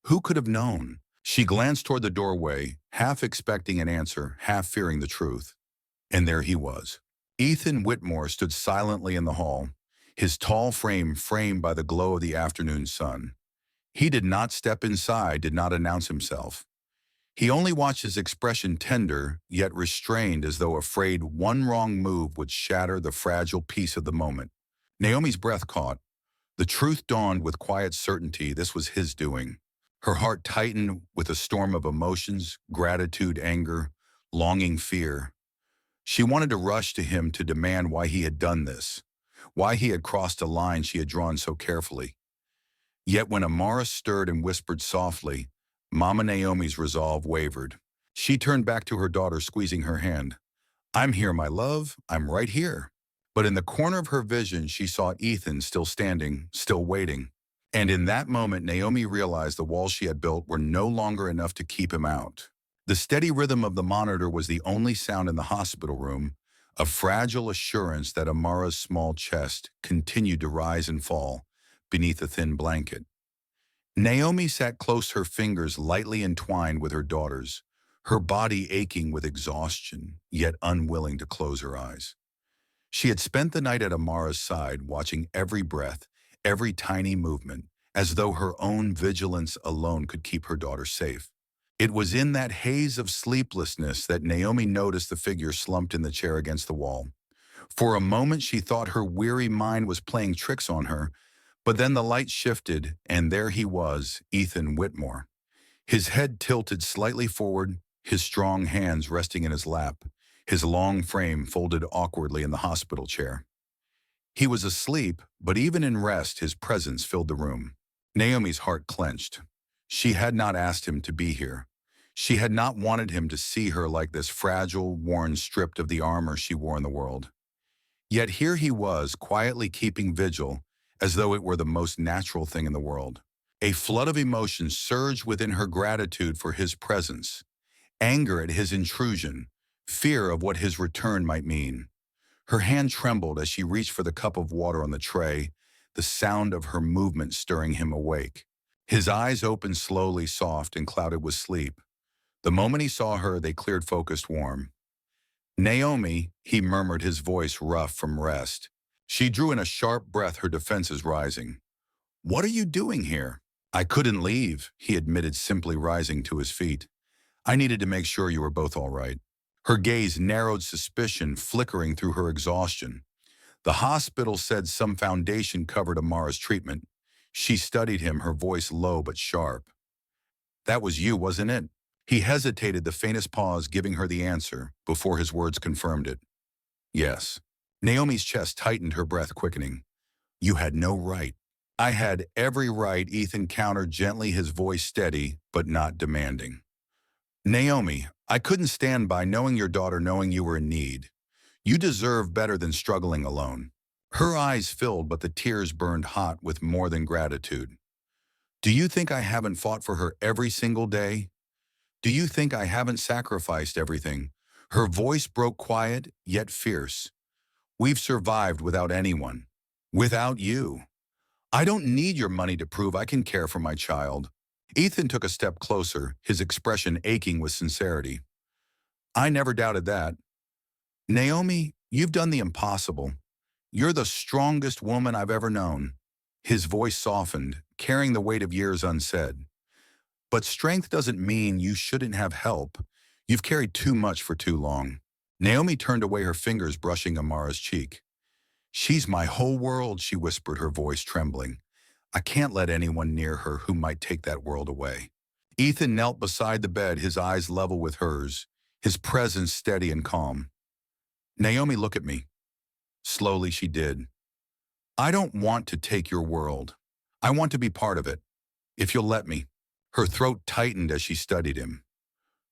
Who could have known? She glanced toward the doorway, half expecting an answer, half fearing the truth. And there he was. Ethan Whitmore stood silently in the hall, his tall frame framed by the glow of the afternoon sun. He did not step inside, did not announce himself. He only watched, his expression tender, yet restrained, as though afraid one wrong move would shatter the fragile peace of the moment. Naomi's breath caught. The truth dawned with quiet certainty. This was his doing. Her heart tightened with a storm of emotions, gratitude, anger, longing, fear. She wanted to rush to him to demand why he had done this, why he had crossed a line she had drawn so carefully. Yet when Amara stirred and whispered softly, Mama Naomi's resolve wavered. She turned back to her daughter, squeezing her hand. I'm here, my love. I'm right here. But in the corner of her vision, she saw Ethan still standing, still waiting. And in that moment, Naomi realized the walls she had built were no longer enough to keep him out. The steady rhythm of the monitor was the only sound in the hospital room, a fragile assurance that Amara's small chest continued to rise and fall beneath a thin blanket. Naomi sat close, her fingers lightly entwined with her daughter's, her body aching with exhaustion, yet unwilling to close her eyes. She had spent the night at Amara's side, watching every breath, every tiny movement, as though her own vigilance alone could keep her daughter safe. It was in that haze of sleeplessness that Naomi noticed the figure slumped in the chair against the wall. For a moment she thought her weary mind was playing tricks on her, but then the light shifted, and there he was, Ethan Whitmore. His head tilted slightly forward, his strong hands resting in his lap, his long frame folded awkwardly in the hospital chair. He was asleep, but even in rest, his presence filled the room. Naomi's heart clenched. She had not asked him to be here. She had not wanted him to see her like this, fragile, worn, stripped of the armor she wore in the world. Yet here he was, quietly keeping vigil, as though it were the most natural thing in the world. A flood of emotion surged within her: gratitude for his presence, anger at his intrusion, fear of what his return might mean. Her hand trembled as she reached for the cup of water on the tray, the sound of her movement stirring him awake. His eyes opened slowly, soft and clouded with sleep. The moment he saw her, they cleared focused warm. Naomi, he murmured, his voice rough from rest. She drew in a sharp breath, her defenses rising. What are you doing here? I couldn't leave, he admitted, simply rising to his feet. I needed to make sure you were both all right. Her gaze narrowed, suspicion flickering through her exhaustion. The hospital said some foundation covered Amara's treatment. She studied him, her voice low but sharp. That was you, wasn't it? He hesitated, the faintest pause giving her the answer before his words confirmed it. Yes. Naomi's chest tightened, her breath quickening. You had no right. I had every right, Ethan countered gently, his voice steady but not demanding. Naomi, I couldn't stand by knowing your daughter, knowing you were in need. You deserve better than struggling alone. Her eyes filled, but the tears burned hot with more than gratitude. Do you think I haven't fought for her every single day? Do you think I haven't sacrificed everything? Her voice broke, quiet yet fierce. We've survived without anyone. Without you. I don't need your money to prove I can care for my child. Ethan took a step closer, his expression aching with sincerity. I never doubted that. Naomi, you've done the impossible. You're the strongest woman I've ever known. His voice softened, carrying the weight of years unsaid. But strength doesn't mean you shouldn't have help. You've carried too much for too long. Naomi turned away, her fingers brushing Amara's cheek. She's my whole world, she whispered, her voice trembling. I can't let anyone near her who might take that world away. Ethan knelt beside the bed, his eyes level with hers, his presence steady and calm. Naomi, look at me. Slowly she did. I don't want to take your world. I want to be part of it. If you'll let me. Her throat tightened as she studied him.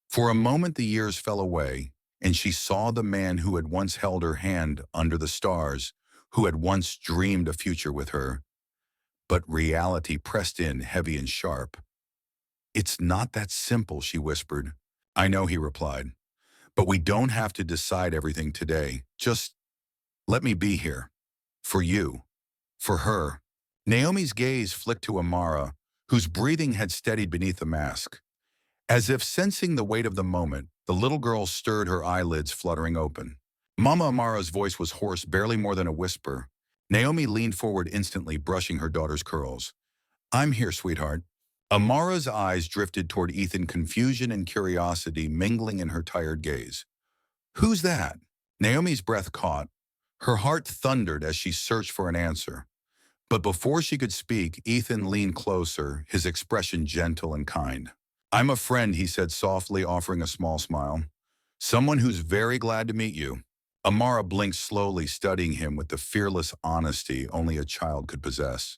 For a moment the years fell away, and she saw the man who had once held her hand under the stars, who had once dreamed a future with her. But reality pressed in, heavy and sharp. It's not that simple, she whispered. I know, he replied. But we don't have to decide everything today. Just let me be here. For you. For her. Naomi's gaze flicked to Amara, whose breathing had steadied beneath the mask. As if sensing the weight of the moment, the little girl stirred, her eyelids fluttering open. Mama Amara's voice was hoarse, barely more than a whisper. Naomi leaned forward instantly, brushing her daughter's curls. I'm here, sweetheart. Amara's eyes drifted toward Ethan, confusion and curiosity mingling in her tired gaze. Who's that? Naomi's breath caught. Her heart thundered as she searched for an answer. But before she could speak, Ethan leaned closer, his expression gentle and kind. I'm a friend, he said softly, offering a small smile. Someone who's very glad to meet you. Amara blinked slowly, studying him with the fearless honesty only a child could possess.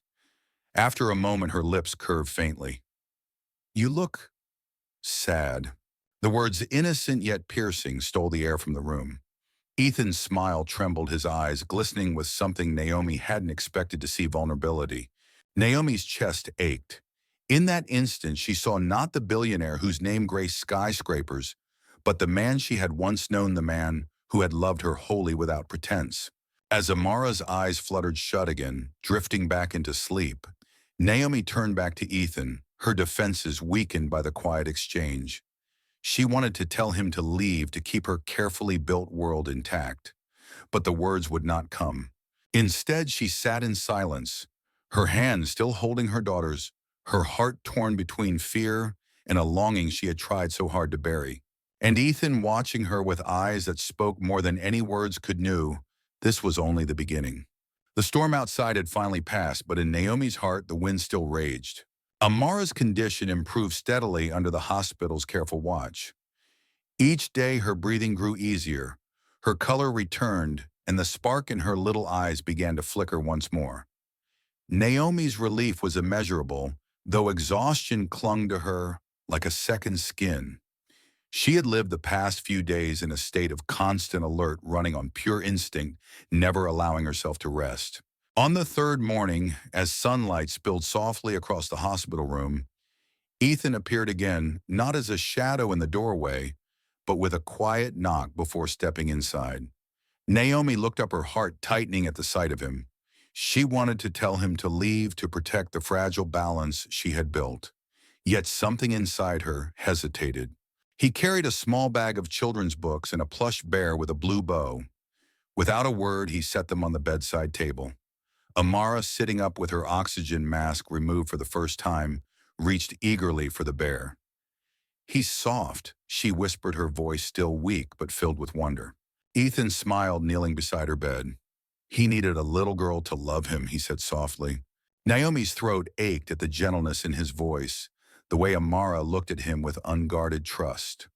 After a moment, her lips curved faintly. You look sad. The words, innocent yet piercing, stole the air from the room. Ethan's smile trembled, his eyes glistening with something Naomi hadn't expected to see: vulnerability. Naomi's chest ached. In that instant, she saw not the billionaire whose name graced skyscrapers, but the man she had once known, the man who had loved her wholly without pretense. As Amara's eyes fluttered shut again, drifting back into sleep, Naomi turned back to Ethan, her defenses weakened by the quiet exchange. She wanted to tell him to leave, to keep her carefully built world intact. But the words would not come. Instead, she sat in silence, her hand still holding her daughter's, her heart torn between fear and a longing she had tried so hard to bury. And Ethan, watching her with eyes that spoke more than any words could, knew this was only the beginning. The storm outside had finally passed, but in Naomi's heart the wind still raged. Amara's condition improved steadily under the hospital's careful watch. Each day her breathing grew easier, her color returned, and the spark in her little eyes began to flicker once more. Naomi's relief was immeasurable, though exhaustion clung to her like a second skin. She had lived the past few days in a state of constant alert, running on pure instinct, never allowing herself to rest. On the third morning, as sunlight spilled softly across the hospital room, Ethan appeared again, not as a shadow in the doorway, but with a quiet knock before stepping inside. Naomi looked up, her heart tightening at the sight of him. She wanted to tell him to leave, to protect the fragile balance she had built. Yet something inside her hesitated. He carried a small bag of children's books and a plush bear with a blue bow. Without a word, he set them on the bedside table. Amara, sitting up with her oxygen mask removed for the first time, reached eagerly for the bear. "He's soft," she whispered, her voice still weak but filled with wonder. Ethan smiled, kneeling beside her bed. "He needed a little girl to love him," he said softly. Naomi's throat ached at the gentleness in his voice, the way Amara looked at him with unguarded trust.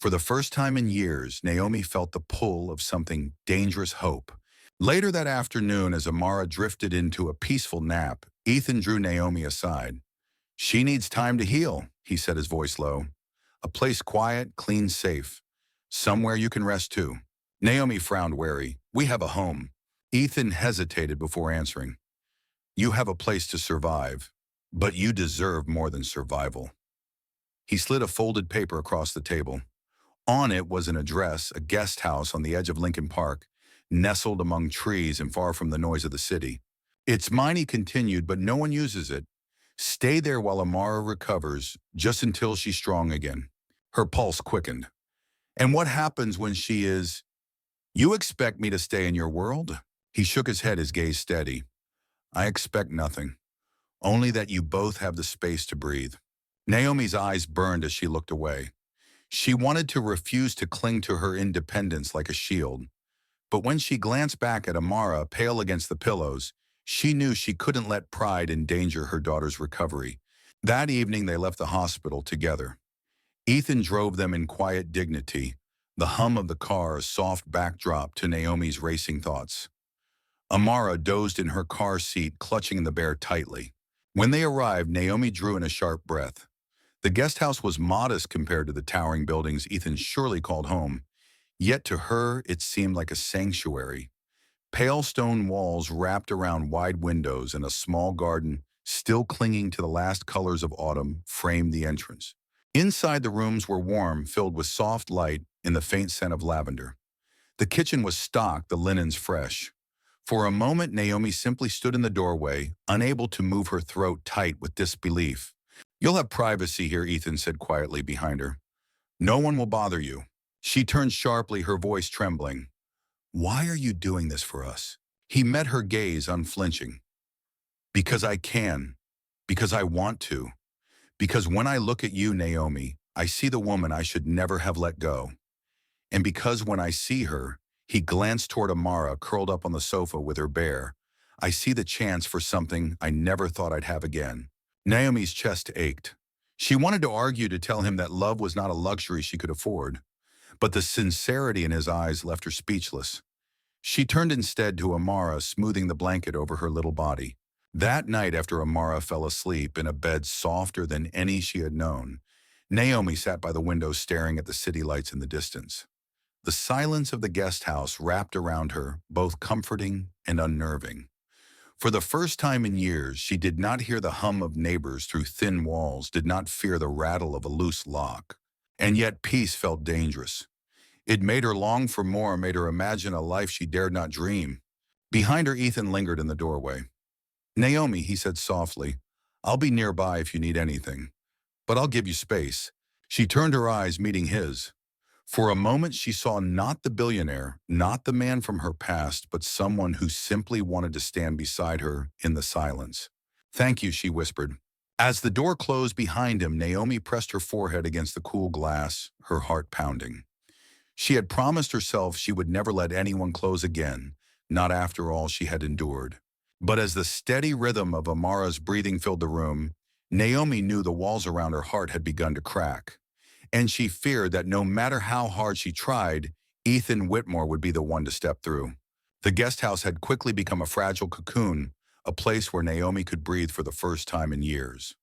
For the first time in years, Naomi felt the pull of something dangerous hope. Later that afternoon, as Amara drifted into a peaceful nap, Ethan drew Naomi aside. "She needs time to heal," he said, his voice low. "A place quiet, clean, safe. Somewhere you can rest too." Naomi frowned, wary. "We have a home." Ethan hesitated before answering. "You have a place to survive, but you deserve more than survival." He slid a folded paper across the table. On it was an address, a guest house on the edge of Lincoln Park, nestled among trees and far from the noise of the city. "It's mine," he continued, "but no one uses it. Stay there while Amara recovers, just until she's strong again." Her pulse quickened. "And what happens when she is—" "You expect me to stay in your world?" He shook his head, his gaze steady. "I expect nothing. Only that you both have the space to breathe." Naomi's eyes burned as she looked away. She wanted to refuse to cling to her independence like a shield. But when she glanced back at Amara, pale against the pillows, she knew she couldn't let pride endanger her daughter's recovery. That evening they left the hospital together. Ethan drove them in quiet dignity, the hum of the car a soft backdrop to Naomi's racing thoughts. Amara dozed in her car seat, clutching the bear tightly. When they arrived, Naomi drew in a sharp breath. The guest house was modest compared to the towering buildings Ethan surely called home, yet to her it seemed like a sanctuary. Pale stone walls wrapped around wide windows and a small garden, still clinging to the last colors of autumn, framed the entrance. Inside, the rooms were warm, filled with soft light and the faint scent of lavender. The kitchen was stocked, the linens fresh. For a moment, Naomi simply stood in the doorway, unable to move, her throat tight with disbelief. "You'll have privacy here," Ethan said quietly behind her. "No one will bother you." She turned sharply, her voice trembling. "Why are you doing this for us?" He met her gaze, unflinching. "Because I can. Because I want to. Because when I look at you, Naomi, I see the woman I should never have let go. And because when I see her," he glanced toward Amara, curled up on the sofa with her bear, "I see the chance for something I never thought I'd have again." Naomi's chest ached. She wanted to argue, to tell him that love was not a luxury she could afford, but the sincerity in his eyes left her speechless. She turned instead to Amara, smoothing the blanket over her little body. That night, after Amara fell asleep in a bed softer than any she had known, Naomi sat by the window staring at the city lights in the distance. The silence of the guest house wrapped around her, both comforting and unnerving. For the first time in years, she did not hear the hum of neighbors through thin walls, did not fear the rattle of a loose lock. And yet peace felt dangerous. It made her long for more, made her imagine a life she dared not dream. Behind her, Ethan lingered in the doorway. "Naomi," he said softly, "I'll be nearby if you need anything. But I'll give you space." She turned, her eyes meeting his. For a moment, she saw not the billionaire, not the man from her past, but someone who simply wanted to stand beside her in the silence. "Thank you," she whispered. As the door closed behind him, Naomi pressed her forehead against the cool glass, her heart pounding. She had promised herself she would never let anyone close again, not after all she had endured. But as the steady rhythm of Amara's breathing filled the room, Naomi knew the walls around her heart had begun to crack. And she feared that no matter how hard she tried, Ethan Whitmore would be the one to step through. The guest house had quickly become a fragile cocoon, a place where Naomi could breathe for the first time in years.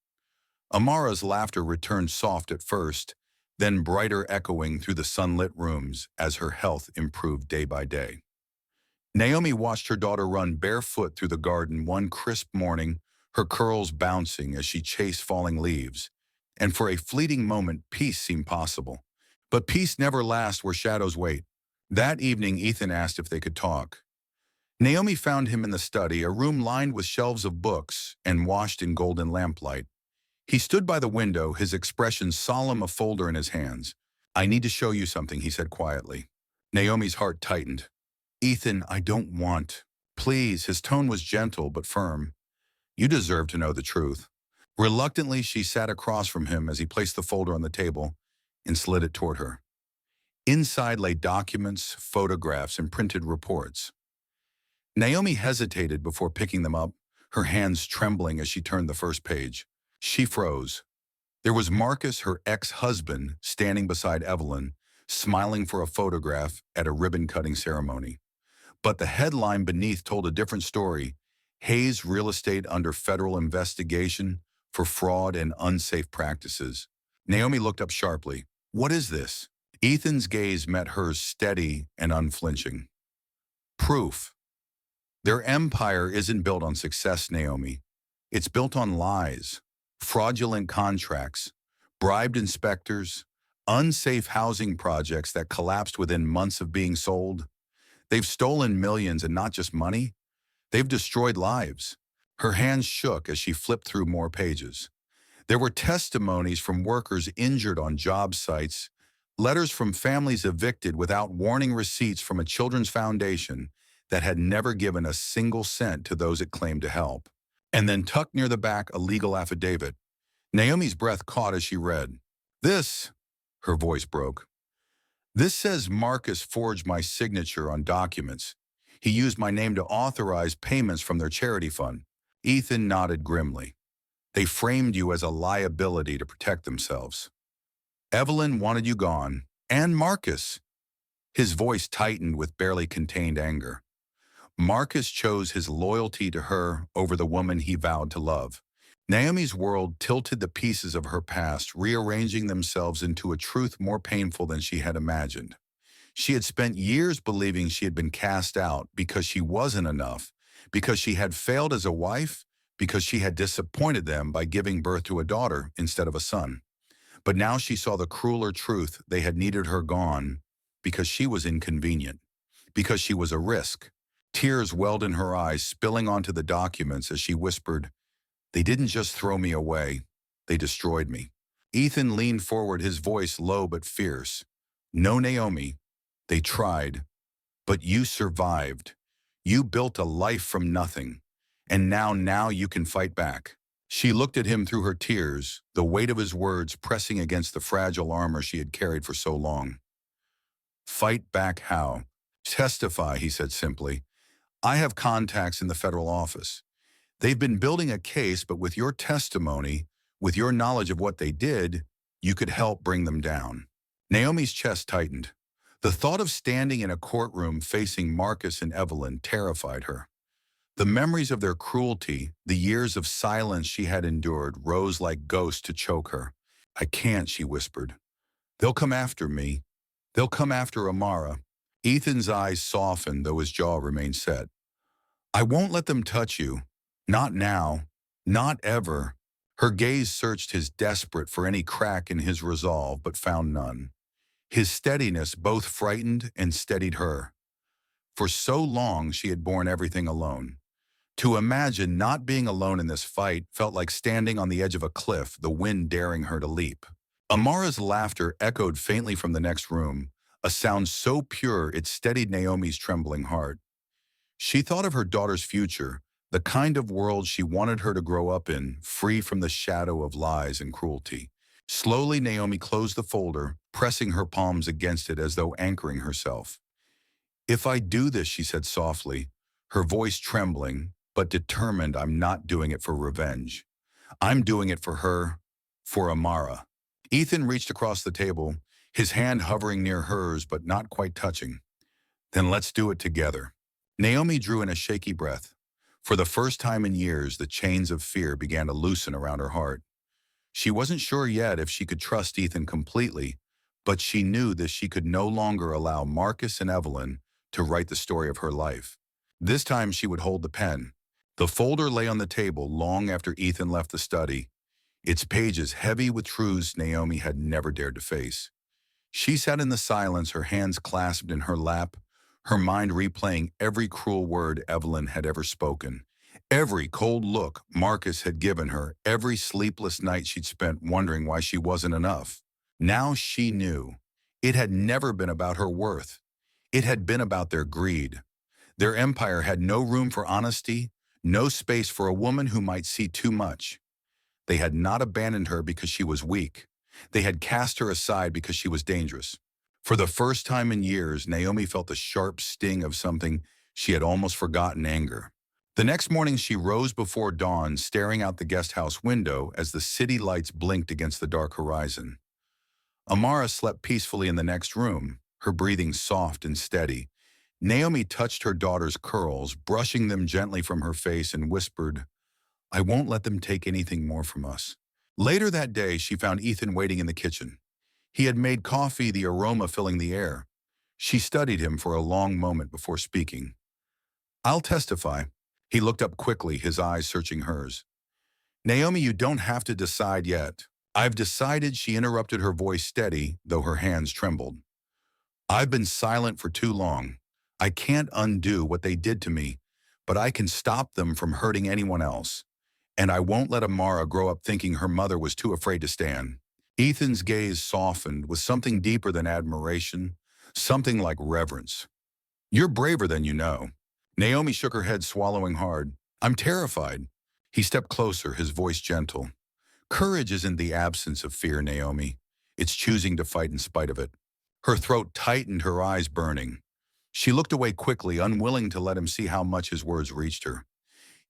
Amara's laughter returned, soft at first, then brighter, echoing through the sunlit rooms as her health improved day by day. Naomi watched her daughter run barefoot through the garden one crisp morning, her curls bouncing as she chased falling leaves. And for a fleeting moment, peace seemed possible. But peace never lasts where shadows wait. That evening, Ethan asked if they could talk. Naomi found him in the study, a room lined with shelves of books and washed in golden lamplight. He stood by the window, his expression solemn, a folder in his hands. "I need to show you something," he said quietly. Naomi's heart tightened. "Ethan, I don't want." "Please," his tone was gentle but firm. "You deserve to know the truth." Reluctantly, she sat across from him as he placed the folder on the table and slid it toward her. Inside lay documents, photographs, and printed reports. Naomi hesitated before picking them up, her hands trembling as she turned the first page. She froze. There was Marcus, her ex-husband, standing beside Evelyn, smiling for a photograph at a ribbon-cutting ceremony. But the headline beneath told a different story: Hayes Real Estate under federal investigation for fraud and unsafe practices. Naomi looked up sharply. "What is this?" Ethan's gaze met hers, steady and unflinching. "Proof. Their empire isn't built on success, Naomi. It's built on lies, fraudulent contracts, bribed inspectors, unsafe housing projects that collapsed within months of being sold. They've stolen millions, and not just money. They've destroyed lives." Her hands shook as she flipped through more pages. There were testimonies from workers injured on job sites, letters from families evicted without warning, receipts from a children's foundation that had never given a single cent to those it claimed to help. And then tucked near the back, a legal affidavit. Naomi's breath caught as she read. "This," her voice broke, "this says Marcus forged my signature on documents. He used my name to authorize payments from their charity fund." Ethan nodded grimly. "They framed you as a liability to protect themselves. Evelyn wanted you gone, and Marcus." His voice tightened with barely contained anger. "Marcus chose his loyalty to her over the woman he vowed to love." Naomi's world tilted, the pieces of her past rearranging themselves into a truth more painful than she had imagined. She had spent years believing she had been cast out because she wasn't enough, because she had failed as a wife, because she had disappointed them by giving birth to a daughter instead of a son. But now she saw the crueler truth: they had needed her gone because she was inconvenient, because she was a risk. Tears welled in her eyes, spilling onto the documents as she whispered, "They didn't just throw me away, they destroyed me." Ethan leaned forward, his voice low but fierce. "No, Naomi, they tried, but you survived. You built a life from nothing, and now you can fight back." She looked at him through her tears, the weight of his words pressing against the fragile armor she had carried for so long. "Fight back how?" "Testify," he said simply. "I have contacts in the federal office. They've been building a case, but with your testimony, with your knowledge of what they did, you could help bring them down." Naomi's chest tightened. The thought of standing in a courtroom facing Marcus and Evelyn terrified her. The memories of their cruelty, the years of silence she had endured, rose like ghosts to choke her. "I can't," she whispered. "They'll come after me. They'll come after Amara." Ethan's eyes softened, though his jaw remained set. "I won't let them touch you. Not now. Not ever." Her gaze searched his, desperate for any crack in his resolve, but found none. His steadiness both frightened and steadied her. For so long she had borne everything alone. To imagine not being alone in this fight felt like standing on the edge of a cliff, the wind daring her to leap. Amara's laughter echoed faintly from the next room, a sound so pure it steadied Naomi's trembling heart. She thought of her daughter's future, the kind of world she wanted her to grow up in, free from the shadow of lies and cruelty. Slowly, Naomi closed the folder, pressing her palms against it as though anchoring herself. "If I do this," she said softly, her voice trembling, but determined, "I'm not doing it for revenge. I'm doing it for her, for Amara." Ethan reached across the table, his hand hovering near hers but not quite touching. "Then let's do it together." Naomi drew in a shaky breath. For the first time in years, the chains of fear began to loosen around her heart. She wasn't sure yet if she could trust Ethan completely, but she knew that she could no longer allow Marcus and Evelyn to write the story of her life. This time she would hold the pen. The folder lay on the table long after Ethan left the study, its pages heavy with truths Naomi had never dared to face. She sat in the silence, her hands clasped in her lap, her mind replaying every cruel word Evelyn had ever spoken, every cold look Marcus had given her, every sleepless night she'd spent wondering why she wasn't enough. Now she knew. It had never been about her worth. It had been about their greed. Their empire had no room for honesty, no space for a woman who might see too much. They had not abandoned her because she was weak. They had cast her aside because she was dangerous. For the first time in years, Naomi felt the sharp sting of something she had almost forgotten: anger. The next morning, she rose before dawn, staring out the guest house window as the city lights blinked against the dark horizon. Amara slept peacefully in the next room, her breathing soft and steady. Naomi touched her daughter's curls, brushing them gently from her face, and whispered, "I won't let them take anything more from us." Later that day, she found Ethan waiting in the kitchen. He had made coffee, the aroma filling the air. She studied him for a long moment before speaking. "I'll testify." He looked up quickly, his eyes searching hers. "Naomi, you don't have to decide yet." "I've decided," she interrupted, her voice steady, though her hands trembled. "I've been silent for too long. I can't undo what they did to me, but I can stop them from hurting anyone else. And I won't let Amara grow up thinking her mother was too afraid to stand." Ethan's gaze softened with something deeper than admiration, something like reverence. "You're braver than you know." Naomi shook her head, swallowing hard. "I'm terrified." He stepped closer, his voice gentle. "Courage isn't the absence of fear, Naomi. It's choosing to fight in spite of it." Her throat tightened, her eyes burning. She looked away quickly, unwilling to let him see how much his words reached her.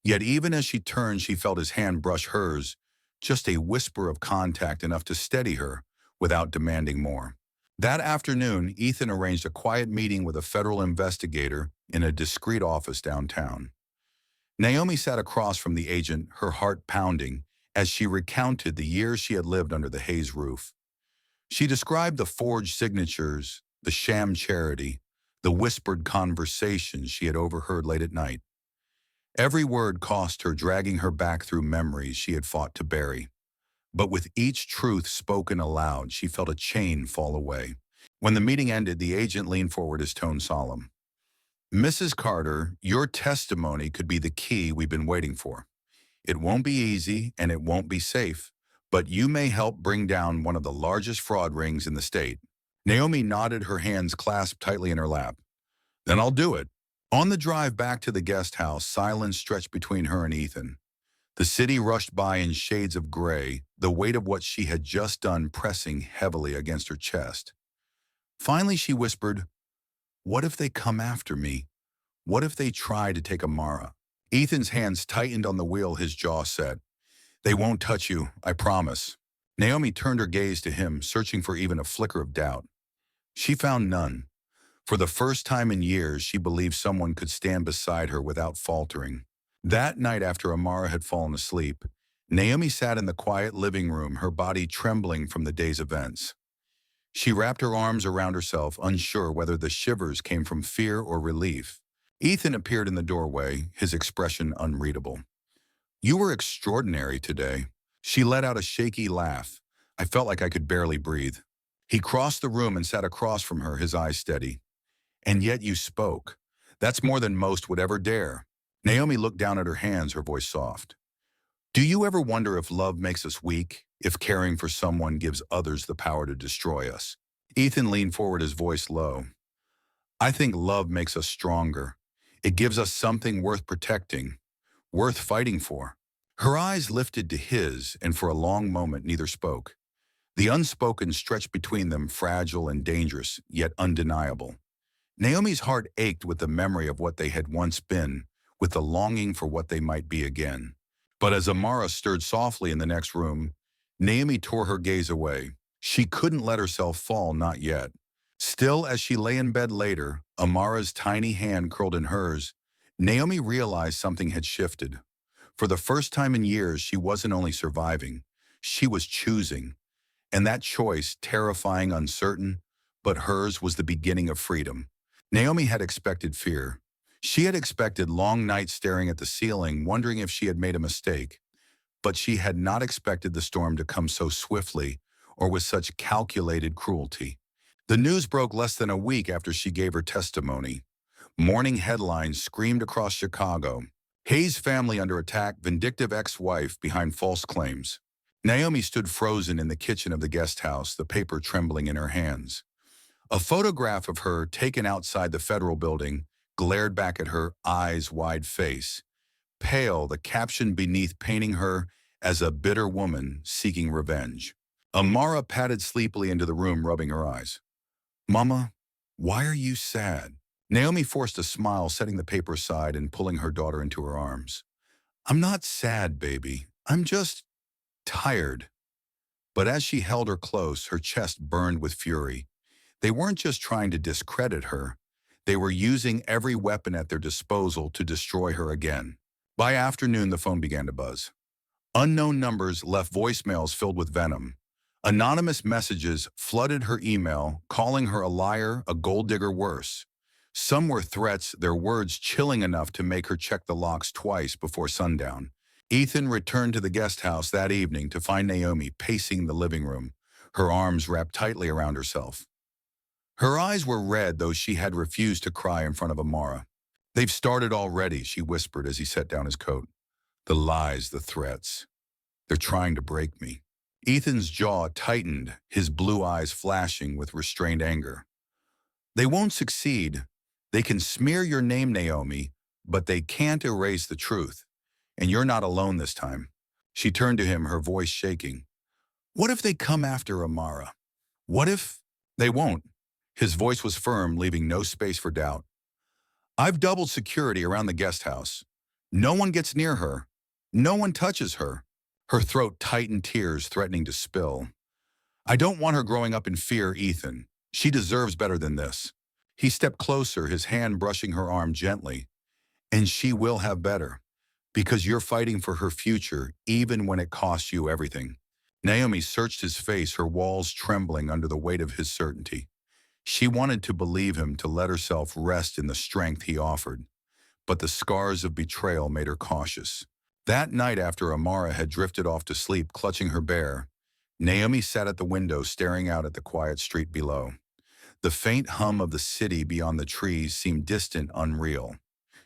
Yet even as she turned, she felt his hand brush hers, just a whisper of contact enough to steady her without demanding more. That afternoon, Ethan arranged a quiet meeting with a federal investigator in a discreet office downtown. Naomi sat across from the agent, her heart pounding, as she recounted the years she had lived under the Hayes roof. She described the forged signatures, the sham charity, the whispered conversations she had overheard late at night. Every word cost her, dragging her back through memories she had fought to bury. But with each truth spoken aloud, she felt a chain fall away. When the meeting ended, the agent leaned forward, his tone solemn. "Mrs. Carter, your testimony could be the key we've been waiting for. It won't be easy and it won't be safe, but you may help bring down one of the largest fraud rings in the state." Naomi nodded, her hands clasped tightly in her lap. "Then I'll do it." On the drive back to the guest house, silence stretched between her and Ethan. The city rushed by in shades of gray, the weight of what she had just done pressing heavily against her chest. Finally, she whispered, "What if they come after me? What if they try to take Amara?" Ethan's hands tightened on the wheel, his jaw set. "They won't touch you, I promise." Naomi turned her gaze to him, searching for even a flicker of doubt. She found none. For the first time in years, she believed someone could stand beside her without faltering. That night, after Amara had fallen asleep, Naomi sat in the quiet living room, her body trembling from the day's events. She wrapped her arms around herself, unsure whether the shivers came from fear or relief. Ethan appeared in the doorway, his expression unreadable. "You were extraordinary today." She let out a shaky laugh. "I felt like I could barely breathe." He crossed the room and sat across from her, his eyes steady. "And yet you spoke. That's more than most would ever dare." Naomi looked down at her hands, her voice soft. "Do you ever wonder if love makes us weak, if caring for someone gives others the power to destroy us?" Ethan leaned forward, his voice low. "I think love makes us stronger. It gives us something worth protecting, worth fighting for." Her eyes lifted to his, and for a long moment neither spoke. The unspoken stretched between them, fragile and dangerous, yet undeniable. Naomi's heart ached with the memory of what they had once been, with the longing for what they might be again. But as Amara stirred softly in the next room, Naomi tore her gaze away. She couldn't let herself fall, not yet. Still, as she lay in bed later, Amara's tiny hand curled in hers, Naomi realized something had shifted. For the first time in years, she wasn't only surviving, she was choosing. And that choice, terrifying, uncertain, but hers was the beginning of freedom. Naomi had expected fear. She had expected long nights staring at the ceiling, wondering if she had made a mistake. But she had not expected the storm to come so swiftly or with such calculated cruelty. The news broke less than a week after she gave her testimony. Morning headlines screamed across Chicago. Hayes family under attack, vindictive ex-wife behind false claims. Naomi stood frozen in the kitchen of the guest house, the paper trembling in her hands. A photograph of her taken outside the federal building glared back at her eyes-wide face, pale, the caption beneath painting her as a bitter woman seeking revenge. Amara padded sleepily into the room, rubbing her eyes. Mama, why are you sad? Naomi forced a smile, setting the paper aside and pulling her daughter into her arms. I'm not sad, baby. I'm just tired. But as she held her close, her chest burned with fury. They weren't just trying to discredit her. They were using every weapon at their disposal to destroy her again. By afternoon, the phone began to buzz. Unknown numbers left voicemails filled with venom. Anonymous messages flooded her email, calling her a liar, a gold digger, worse. Some were threats, their words chilling enough to make her check the locks twice before sundown. Ethan returned to the guest house that evening to find Naomi pacing the living room, her arms wrapped tightly around herself. Her eyes were red, though she had refused to cry in front of Amara. They've started already, she whispered as he set down his coat. The lies, the threats. They're trying to break me. Ethan's jaw tightened, his blue eyes flashing with restrained anger. They won't succeed. They can smear your name, Naomi, but they can't erase the truth. And you're not alone this time. She turned to him, her voice shaking. What if they come after Amara? What if they won't? His voice was firm, leaving no space for doubt. I've doubled security around the guest house. No one gets near her. No one touches her. Her throat tightened, tears threatening to spill. I don't want her growing up in fear, Ethan. She deserves better than this. He stepped closer, his hand brushing her arm gently. And she will have better, because you're fighting for her future, even when it costs you everything. Naomi searched his face, her walls trembling under the weight of his certainty. She wanted to believe him, to let herself rest in the strength he offered. But the scars of betrayal made her cautious. That night, after Amara had drifted off to sleep, clutching her bear, Naomi sat at the window, staring out at the quiet street below. The faint hum of the city beyond the trees seemed distant, unreal.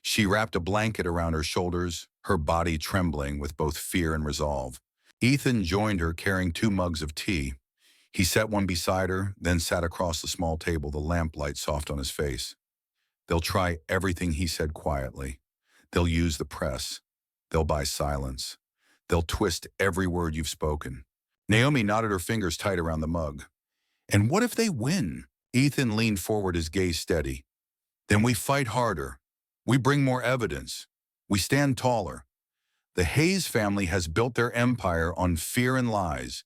She wrapped a blanket around her shoulders, her body trembling with both fear and resolve. Ethan joined her, carrying 2 mugs of tea. He set one beside her, then sat across the small table, the lamplight soft on his face. They'll try everything, he said quietly. They'll use the press. They'll buy silence. They'll twist every word you've spoken. Naomi knotted her fingers tight around the mug. And what if they win? Ethan leaned forward, his gaze steady. Then we fight harder. We bring more evidence. We stand taller. The Hayes family has built their empire on fear and lies,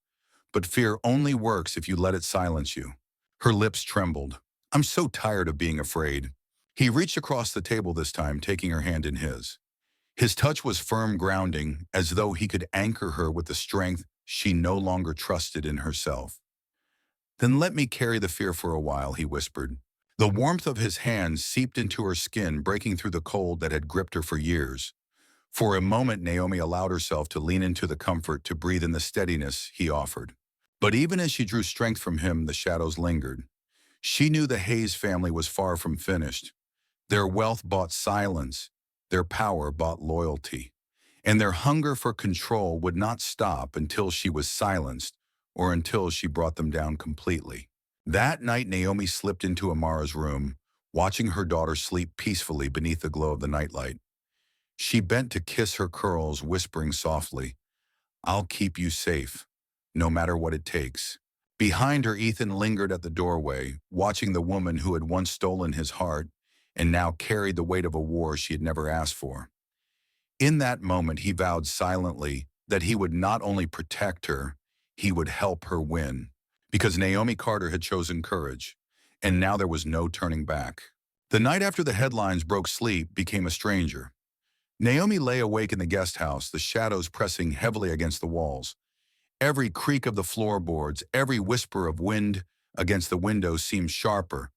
but fear only works if you let it silence you. Her lips trembled. I'm so tired of being afraid. He reached across the table this time, taking her hand in his. His touch was firm, grounding, as though he could anchor her with the strength she no longer trusted in herself. Then let me carry the fear for a while, he whispered. The warmth of his hands seeped into her skin, breaking through the cold that had gripped her for years. For a moment, Naomi allowed herself to lean into the comfort, to breathe in the steadiness he offered. But even as she drew strength from him, the shadows lingered. She knew the Hayes family was far from finished. Their wealth bought silence, their power bought loyalty, and their hunger for control would not stop until she was silenced or until she brought them down completely. That night, Naomi slipped into Amara's room, watching her daughter sleep peacefully beneath the glow of the nightlight. She bent to kiss her curls, whispering softly, I'll keep you safe, no matter what it takes. Behind her, Ethan lingered at the doorway, watching the woman who had once stolen his heart and now carried the weight of a war she had never asked for. In that moment, he vowed silently that he would not only protect her, he would help her win. Because Naomi Carter had chosen courage, and now there was no turning back. The night after the headlines broke, sleep became a stranger. Naomi lay awake in the guest house, the shadows pressing heavily against the walls. Every creak of the floorboards, every whisper of wind against the windows seemed sharper,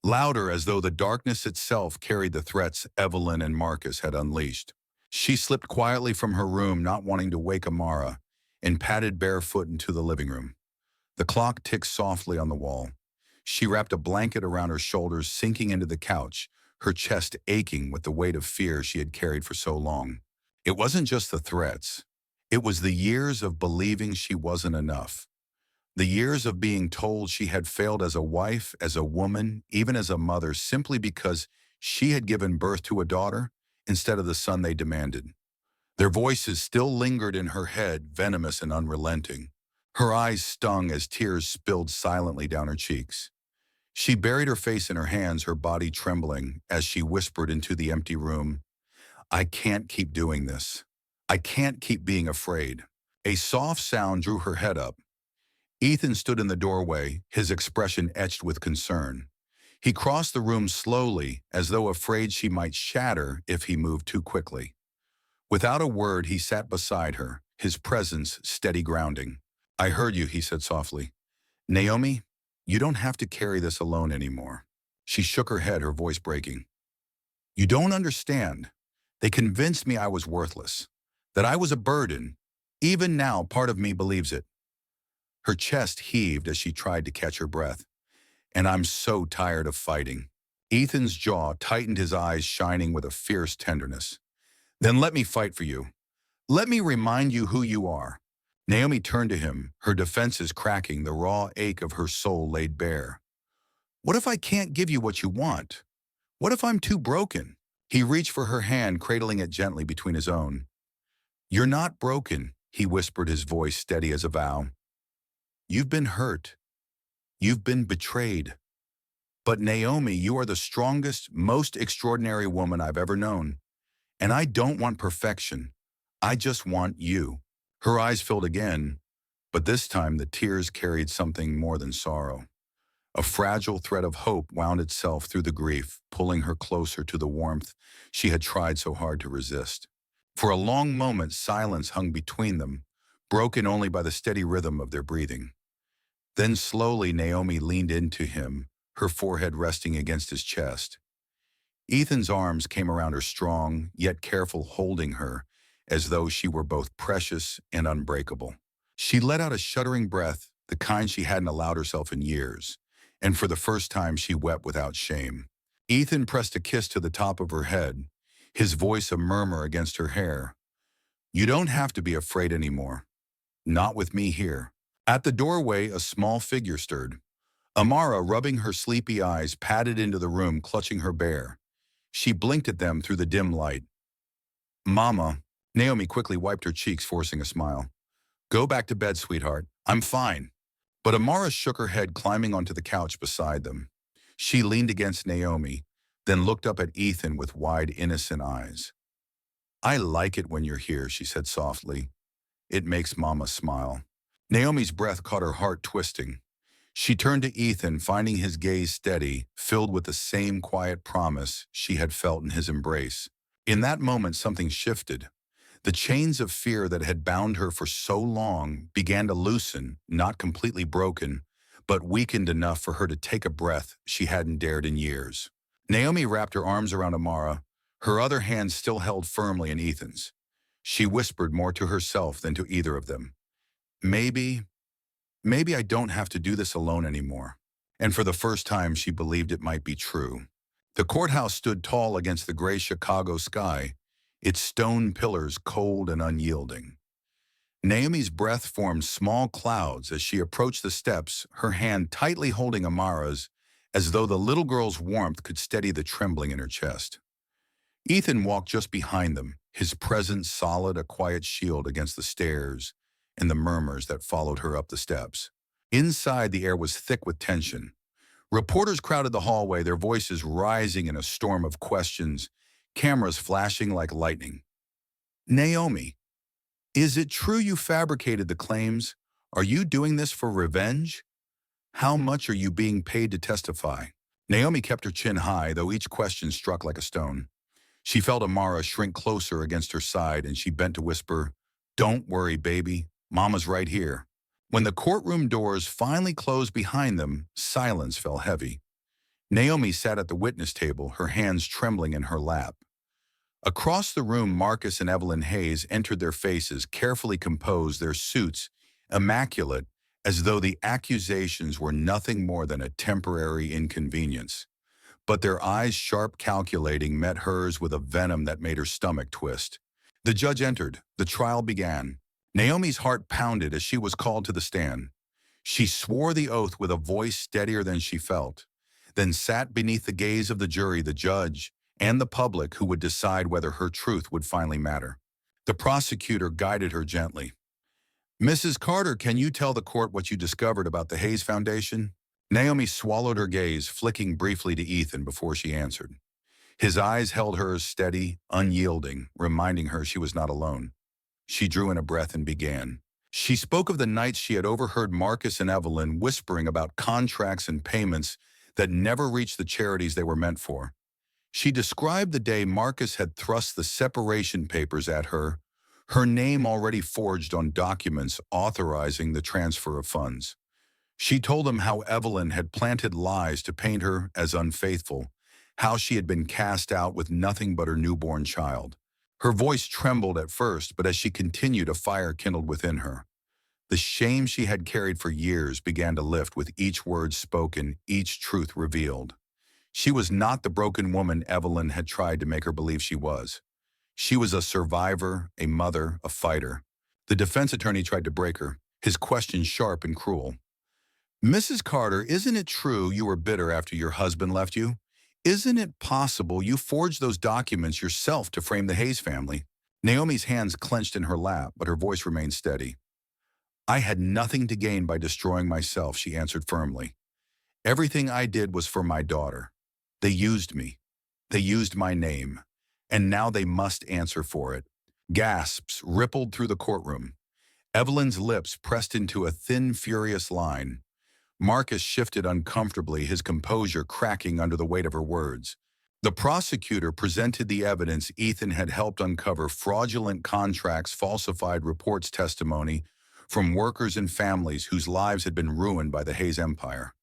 louder, as though the darkness itself carried the threats Evelyn and Marcus had unleashed. She slipped quietly from her room, not wanting to wake Amara, and padded barefoot into the living room. The clock ticked softly on the wall. She wrapped a blanket around her shoulders, sinking into the couch, her chest aching with the weight of fear she had carried for so long. It wasn't just the threats. It was the years of believing she wasn't enough. The years of being told she had failed as a wife, as a woman, even as a mother, simply because she had given birth to a daughter instead of the son they demanded. Their voices still lingered in her head, venomous and unrelenting. Her eyes stung as tears spilled silently down her cheeks. She buried her face in her hands, her body trembling, as she whispered into the empty room, "I can't keep doing this. I can't keep being afraid." A soft sound drew her head up. Ethan stood in the doorway, his expression etched with concern. He crossed the room slowly, as though afraid she might shatter if he moved too quickly. Without a word, he sat beside her, his presence steady grounding. "I heard you," he said softly. "Naomi, you don't have to carry this alone anymore." She shook her head, her voice breaking. "You don't understand. They convinced me I was worthless, that I was a burden. Even now, part of me believes it." Her chest heaved as she tried to catch her breath. "And I'm so tired of fighting." Ethan's jaw tightened, his eyes shining with a fierce tenderness. "Then let me fight for you. Let me remind you who you are." Naomi turned to him, her defenses cracking, the raw ache of her soul laid bare. "What if I can't give you what you want? What if I'm too broken?" He reached for her hand, cradling it gently between his own. "You're not broken," he whispered, his voice steady as a vow. "You've been hurt. You've been betrayed. But Naomi, you are the strongest, most extraordinary woman I've ever known. And I don't want perfection. I just want you." Her eyes filled again, but this time the tears carried something more than sorrow. A fragile thread of hope wound itself through the grief, pulling her closer to the warmth she had tried so hard to resist. For a long moment, silence hung between them, broken only by the steady rhythm of their breathing. Then slowly Naomi leaned into him, her forehead resting against his chest. Ethan's arms came around her, strong, yet careful, holding her, as though she were both precious and unbreakable. She let out a shuddering breath, the kind she hadn't allowed herself in years, and for the first time she wept without shame. Ethan pressed a kiss to the top of her head, his voice a murmur against her hair. "You don't have to be afraid anymore. Not with me here." At the doorway, a small figure stirred. Amara, rubbing her sleepy eyes, padded into the room, clutching her bear. She blinked at them through the dim light. "Mama." Naomi quickly wiped her cheeks, forcing a smile. "Go back to bed, sweetheart. I'm fine." But Amara shook her head, climbing onto the couch beside them. She leaned against Naomi, then looked up at Ethan with wide, innocent eyes. "I like it when you're here," she said softly. "It makes Mama smile." Naomi's breath caught her heart twisting. She turned to Ethan, finding his gaze steady, filled with the same quiet promise she had felt in his embrace. In that moment, something shifted. The chains of fear that had bound her for so long began to loosen, not completely broken, but weakened enough for her to take a breath she hadn't dared in years. Naomi wrapped her arms around Amara, her other hand still held firmly in Ethan's. She whispered more to herself than to either of them. Maybe I don't have to do this alone anymore." And for the first time, she believed it might be true. The courthouse stood tall against the gray Chicago sky, its stone pillars cold and unyielding. Naomi's breath formed small clouds as she approached the steps, her hand tightly holding Amara's, as though the little girl's warmth could steady the trembling in her chest. Ethan walked just behind them, his presence solid, a quiet shield against the stares and the murmurs that followed her up the steps. Inside, the air was thick with tension. Reporters crowded the hallway, their voices rising in a storm of questions, cameras flashing like lightning. "Naomi, is it true you fabricated the claims? Are you doing this for revenge? How much are you being paid to testify?" Naomi kept her chin high, though each question struck like a stone. She felt Amara shrink closer against her side, and she bent to whisper, "Don't worry, baby. Mama's right here." When the courtroom doors finally closed behind them, silence fell heavy. Naomi sat at the witness table, her hands trembling in her lap. Across the room, Marcus and Evelyn Hayes entered, their faces carefully composed, their suits immaculate, as though the accusations were nothing more than a temporary inconvenience. But their eyes, sharp, calculating, met hers with a venom that made her stomach twist. The judge entered. The trial began. Naomi's heart pounded as she was called to the stand. She swore the oath with a voice steadier than she felt, then sat beneath the gaze of the jury, the judge, and the public who would decide whether her truth would finally matter. The prosecutor guided her gently. "Mrs. Carter, can you tell the court what you discovered about the Hayes Foundation?" Naomi swallowed her gaze, flicking briefly to Ethan before she answered. His eyes held hers steady, unyielding, reminding her she was not alone. She drew in a breath and began. She spoke of the nights she had overheard Marcus and Evelyn whispering about contracts and payments that never reached the charities they were meant for. She described the day Marcus had thrust the separation papers at her name already forged on documents authorizing the transfer of funds. She told him how Evelyn had planted lies to paint her as unfaithful, how she had been cast out with nothing but her newborn child. Her voice trembled at first, but as she continued, a fire kindled within her. The shame she had carried for years began to lift with each word spoken, each truth revealed. She was not the broken woman Evelyn had tried to make her believe she was. She was a survivor, a mother, a fighter. The defense attorney tried to break her, his questions sharp and cruel. "Mrs. Carter, isn't it true you were bitter after your husband left you? Isn't it possible you forged those documents yourself to frame the Hayes family?" Naomi's hands clenched in her lap, but her voice remained steady. "I had nothing to gain by destroying myself," she answered firmly. "Everything I did was for my daughter. They used me. They used my name. And now they must answer for it." Gasps rippled through the courtroom. Evelyn's lips pressed into a thin, furious line. Marcus shifted uncomfortably, his composure cracking under the weight of her words. The prosecutor presented the evidence Ethan had helped uncover: fraudulent contracts, falsified reports, testimony from workers and families whose lives had been ruined by the Hayes empire.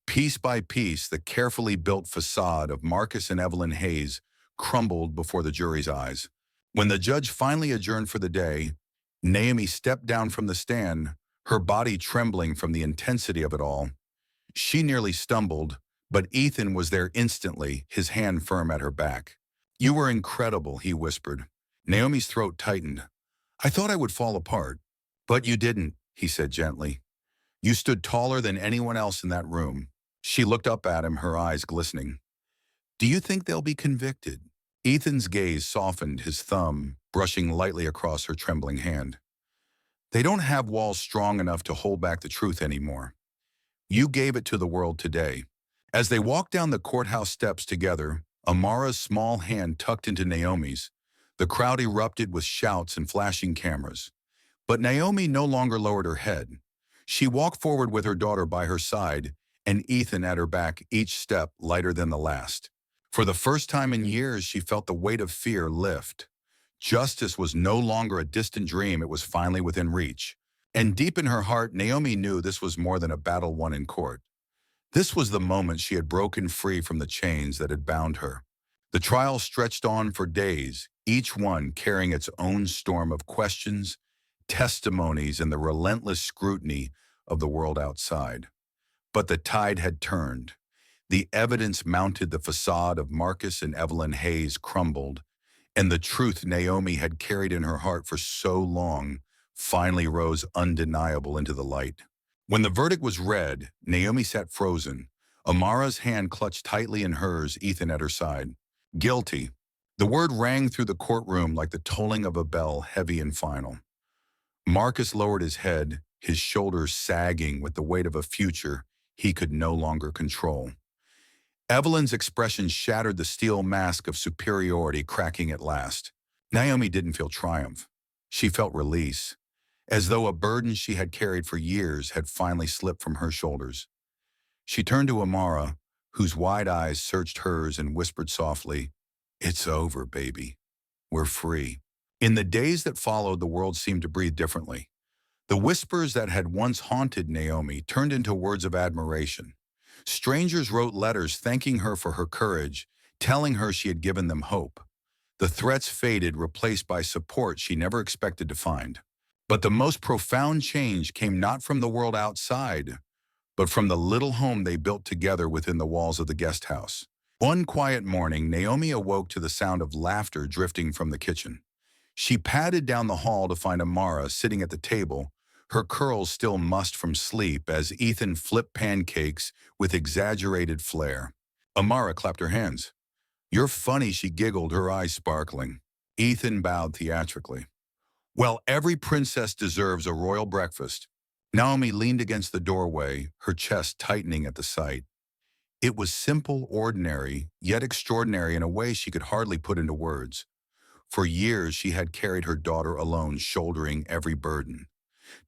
Piece by piece, the carefully built facade of Marcus and Evelyn Hayes crumbled before the jury's eyes. When the judge finally adjourned for the day, Naomi stepped down from the stand, her body trembling from the intensity of it all. She nearly stumbled, but Ethan was there instantly, his hand firm at her back. "You were incredible," he whispered. Naomi's throat tightened. "I thought I would fall apart." "But you didn't," he said gently. "You stood taller than anyone else in that room." She looked up at him, her eyes glistening. "Do you think they'll be convicted?" Ethan's gaze softened, his thumb brushing lightly across her trembling hand. "They don't have walls strong enough to hold back the truth anymore. You gave it to the world today." As they walked down the courthouse steps together, Amara's small hand tucked into Naomi's, the crowd erupted with shouts and flashing cameras. But Naomi no longer lowered her head. She walked forward with her daughter by her side and Ethan at her back, each step lighter than the last. For the first time in years, she felt the weight of fear lift. Justice was no longer a distant dream, it was finally within reach. And deep in her heart, Naomi knew this was more than a battle won in court. This was the moment she had broken free from the chains that had bound her. The trial stretched on for days, each one carrying its own storm of questions, testimonies, and the relentless scrutiny of the world outside. But the tide had turned. The evidence mounted, the facade of Marcus and Evelyn Hayes crumbled, and the truth Naomi had carried in her heart for so long finally rose undeniable into the light. When the verdict was read, Naomi sat frozen, Amara's hand clutched tightly in hers, Ethan at her side. "Guilty." The word rang through the courtroom like the tolling of a bell, heavy and final. Marcus lowered his head, his shoulders sagging with the weight of a future he could no longer control. Evelyn's expression shattered the steel mask of superiority, cracking at last. Naomi didn't feel triumph. She felt release, as though a burden she had carried for years had finally slipped from her shoulders. She turned to Amara, whose wide eyes searched hers, and whispered softly, "It's over, baby. We're free." In the days that followed, the world seemed to breathe differently. The whispers that had once haunted Naomi turned into words of admiration. Strangers wrote letters thanking her for her courage, telling her she had given them hope. The threats faded, replaced by support she never expected to find. But the most profound change came not from the world outside, but from the little home they built together within the walls of the guest house. One quiet morning, Naomi awoke to the sound of laughter drifting from the kitchen. She padded down the hall to find Amara sitting at the table, her curls still mussed from sleep as Ethan flipped pancakes with exaggerated flair. Amara clapped her hands. "You're funny," she giggled, her eyes sparkling. Ethan bowed theatrically. "Well, every princess deserves a royal breakfast." Naomi leaned against the doorway, her chest tightening at the sight. It was simple, ordinary, yet extraordinary in a way she could hardly put into words. For years she had carried her daughter alone, shouldering every burden.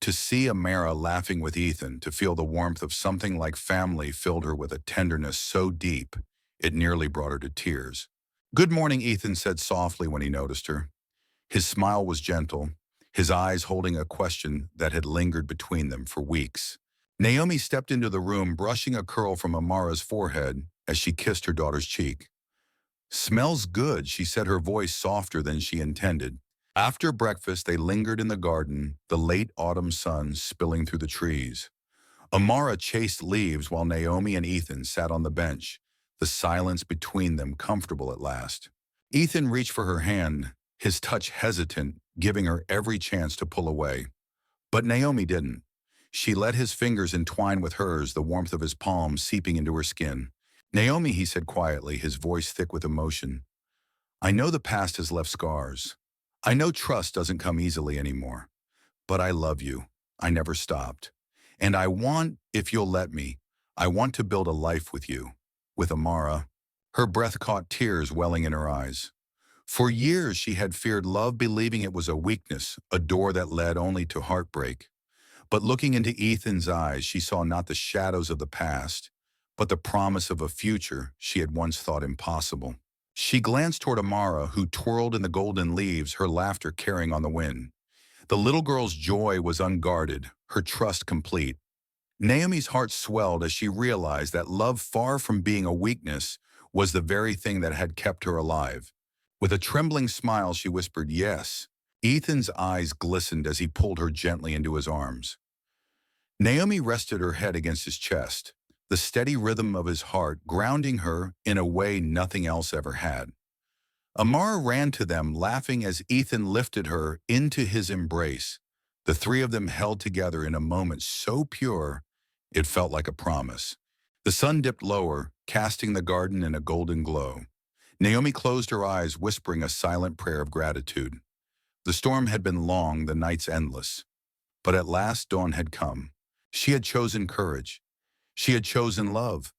To see Amara laughing with Ethan, to feel the warmth of something like family filled her with a tenderness so deep, it nearly brought her to tears. "Good morning," Ethan said softly when he noticed her. His smile was gentle, his eyes holding a question that had lingered between them for weeks. Naomi stepped into the room, brushing a curl from Amara's forehead as she kissed her daughter's cheek. "Smells good," she said, her voice softer than she intended. After breakfast, they lingered in the garden, the late autumn sun spilling through the trees. Amara chased leaves while Naomi and Ethan sat on the bench, the silence between them comfortable at last. Ethan reached for her hand, his touch hesitant, giving her every chance to pull away. But Naomi didn't. She let his fingers entwine with hers, the warmth of his palm seeping into her skin. "Naomi," he said quietly, his voice thick with emotion, "I know the past has left scars. I know trust doesn't come easily anymore. But I love you. I never stopped. And I want, if you'll let me, I want to build a life with you, with Amara." Her breath caught tears welling in her eyes. For years she had feared love, believing it was a weakness, a door that led only to heartbreak. But looking into Ethan's eyes, she saw not the shadows of the past, but the promise of a future she had once thought impossible. She glanced toward Amara, who twirled in the golden leaves, her laughter carrying on the wind. The little girl's joy was unguarded, her trust complete. Naomi's heart swelled as she realized that love, far from being a weakness, was the very thing that had kept her alive. With a trembling smile, she whispered, "Yes." Ethan's eyes glistened as he pulled her gently into his arms. Naomi rested her head against his chest, the steady rhythm of his heart grounding her in a way nothing else ever had. Amara ran to them, laughing as Ethan lifted her into his embrace. The three of them held together in a moment so pure, it felt like a promise. The sun dipped lower, casting the garden in a golden glow. Naomi closed her eyes, whispering a silent prayer of gratitude. The storm had been long, the nights endless. But at last dawn had come. She had chosen courage. She had chosen love.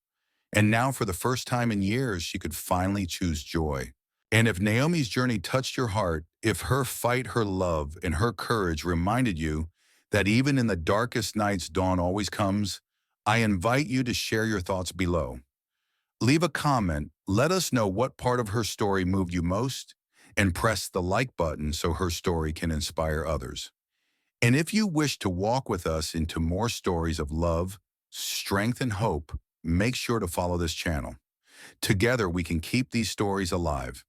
And now, for the first time in years, she could finally choose joy. And if Naomi's journey touched your heart, if her fight, her love, and her courage reminded you that even in the darkest nights, dawn always comes, I invite you to share your thoughts below. Leave a comment, let us know what part of her story moved you most, and press the like button so her story can inspire others. And if you wish to walk with us into more stories of love, strength, and hope, make sure to follow this channel. Together we can keep these stories alive.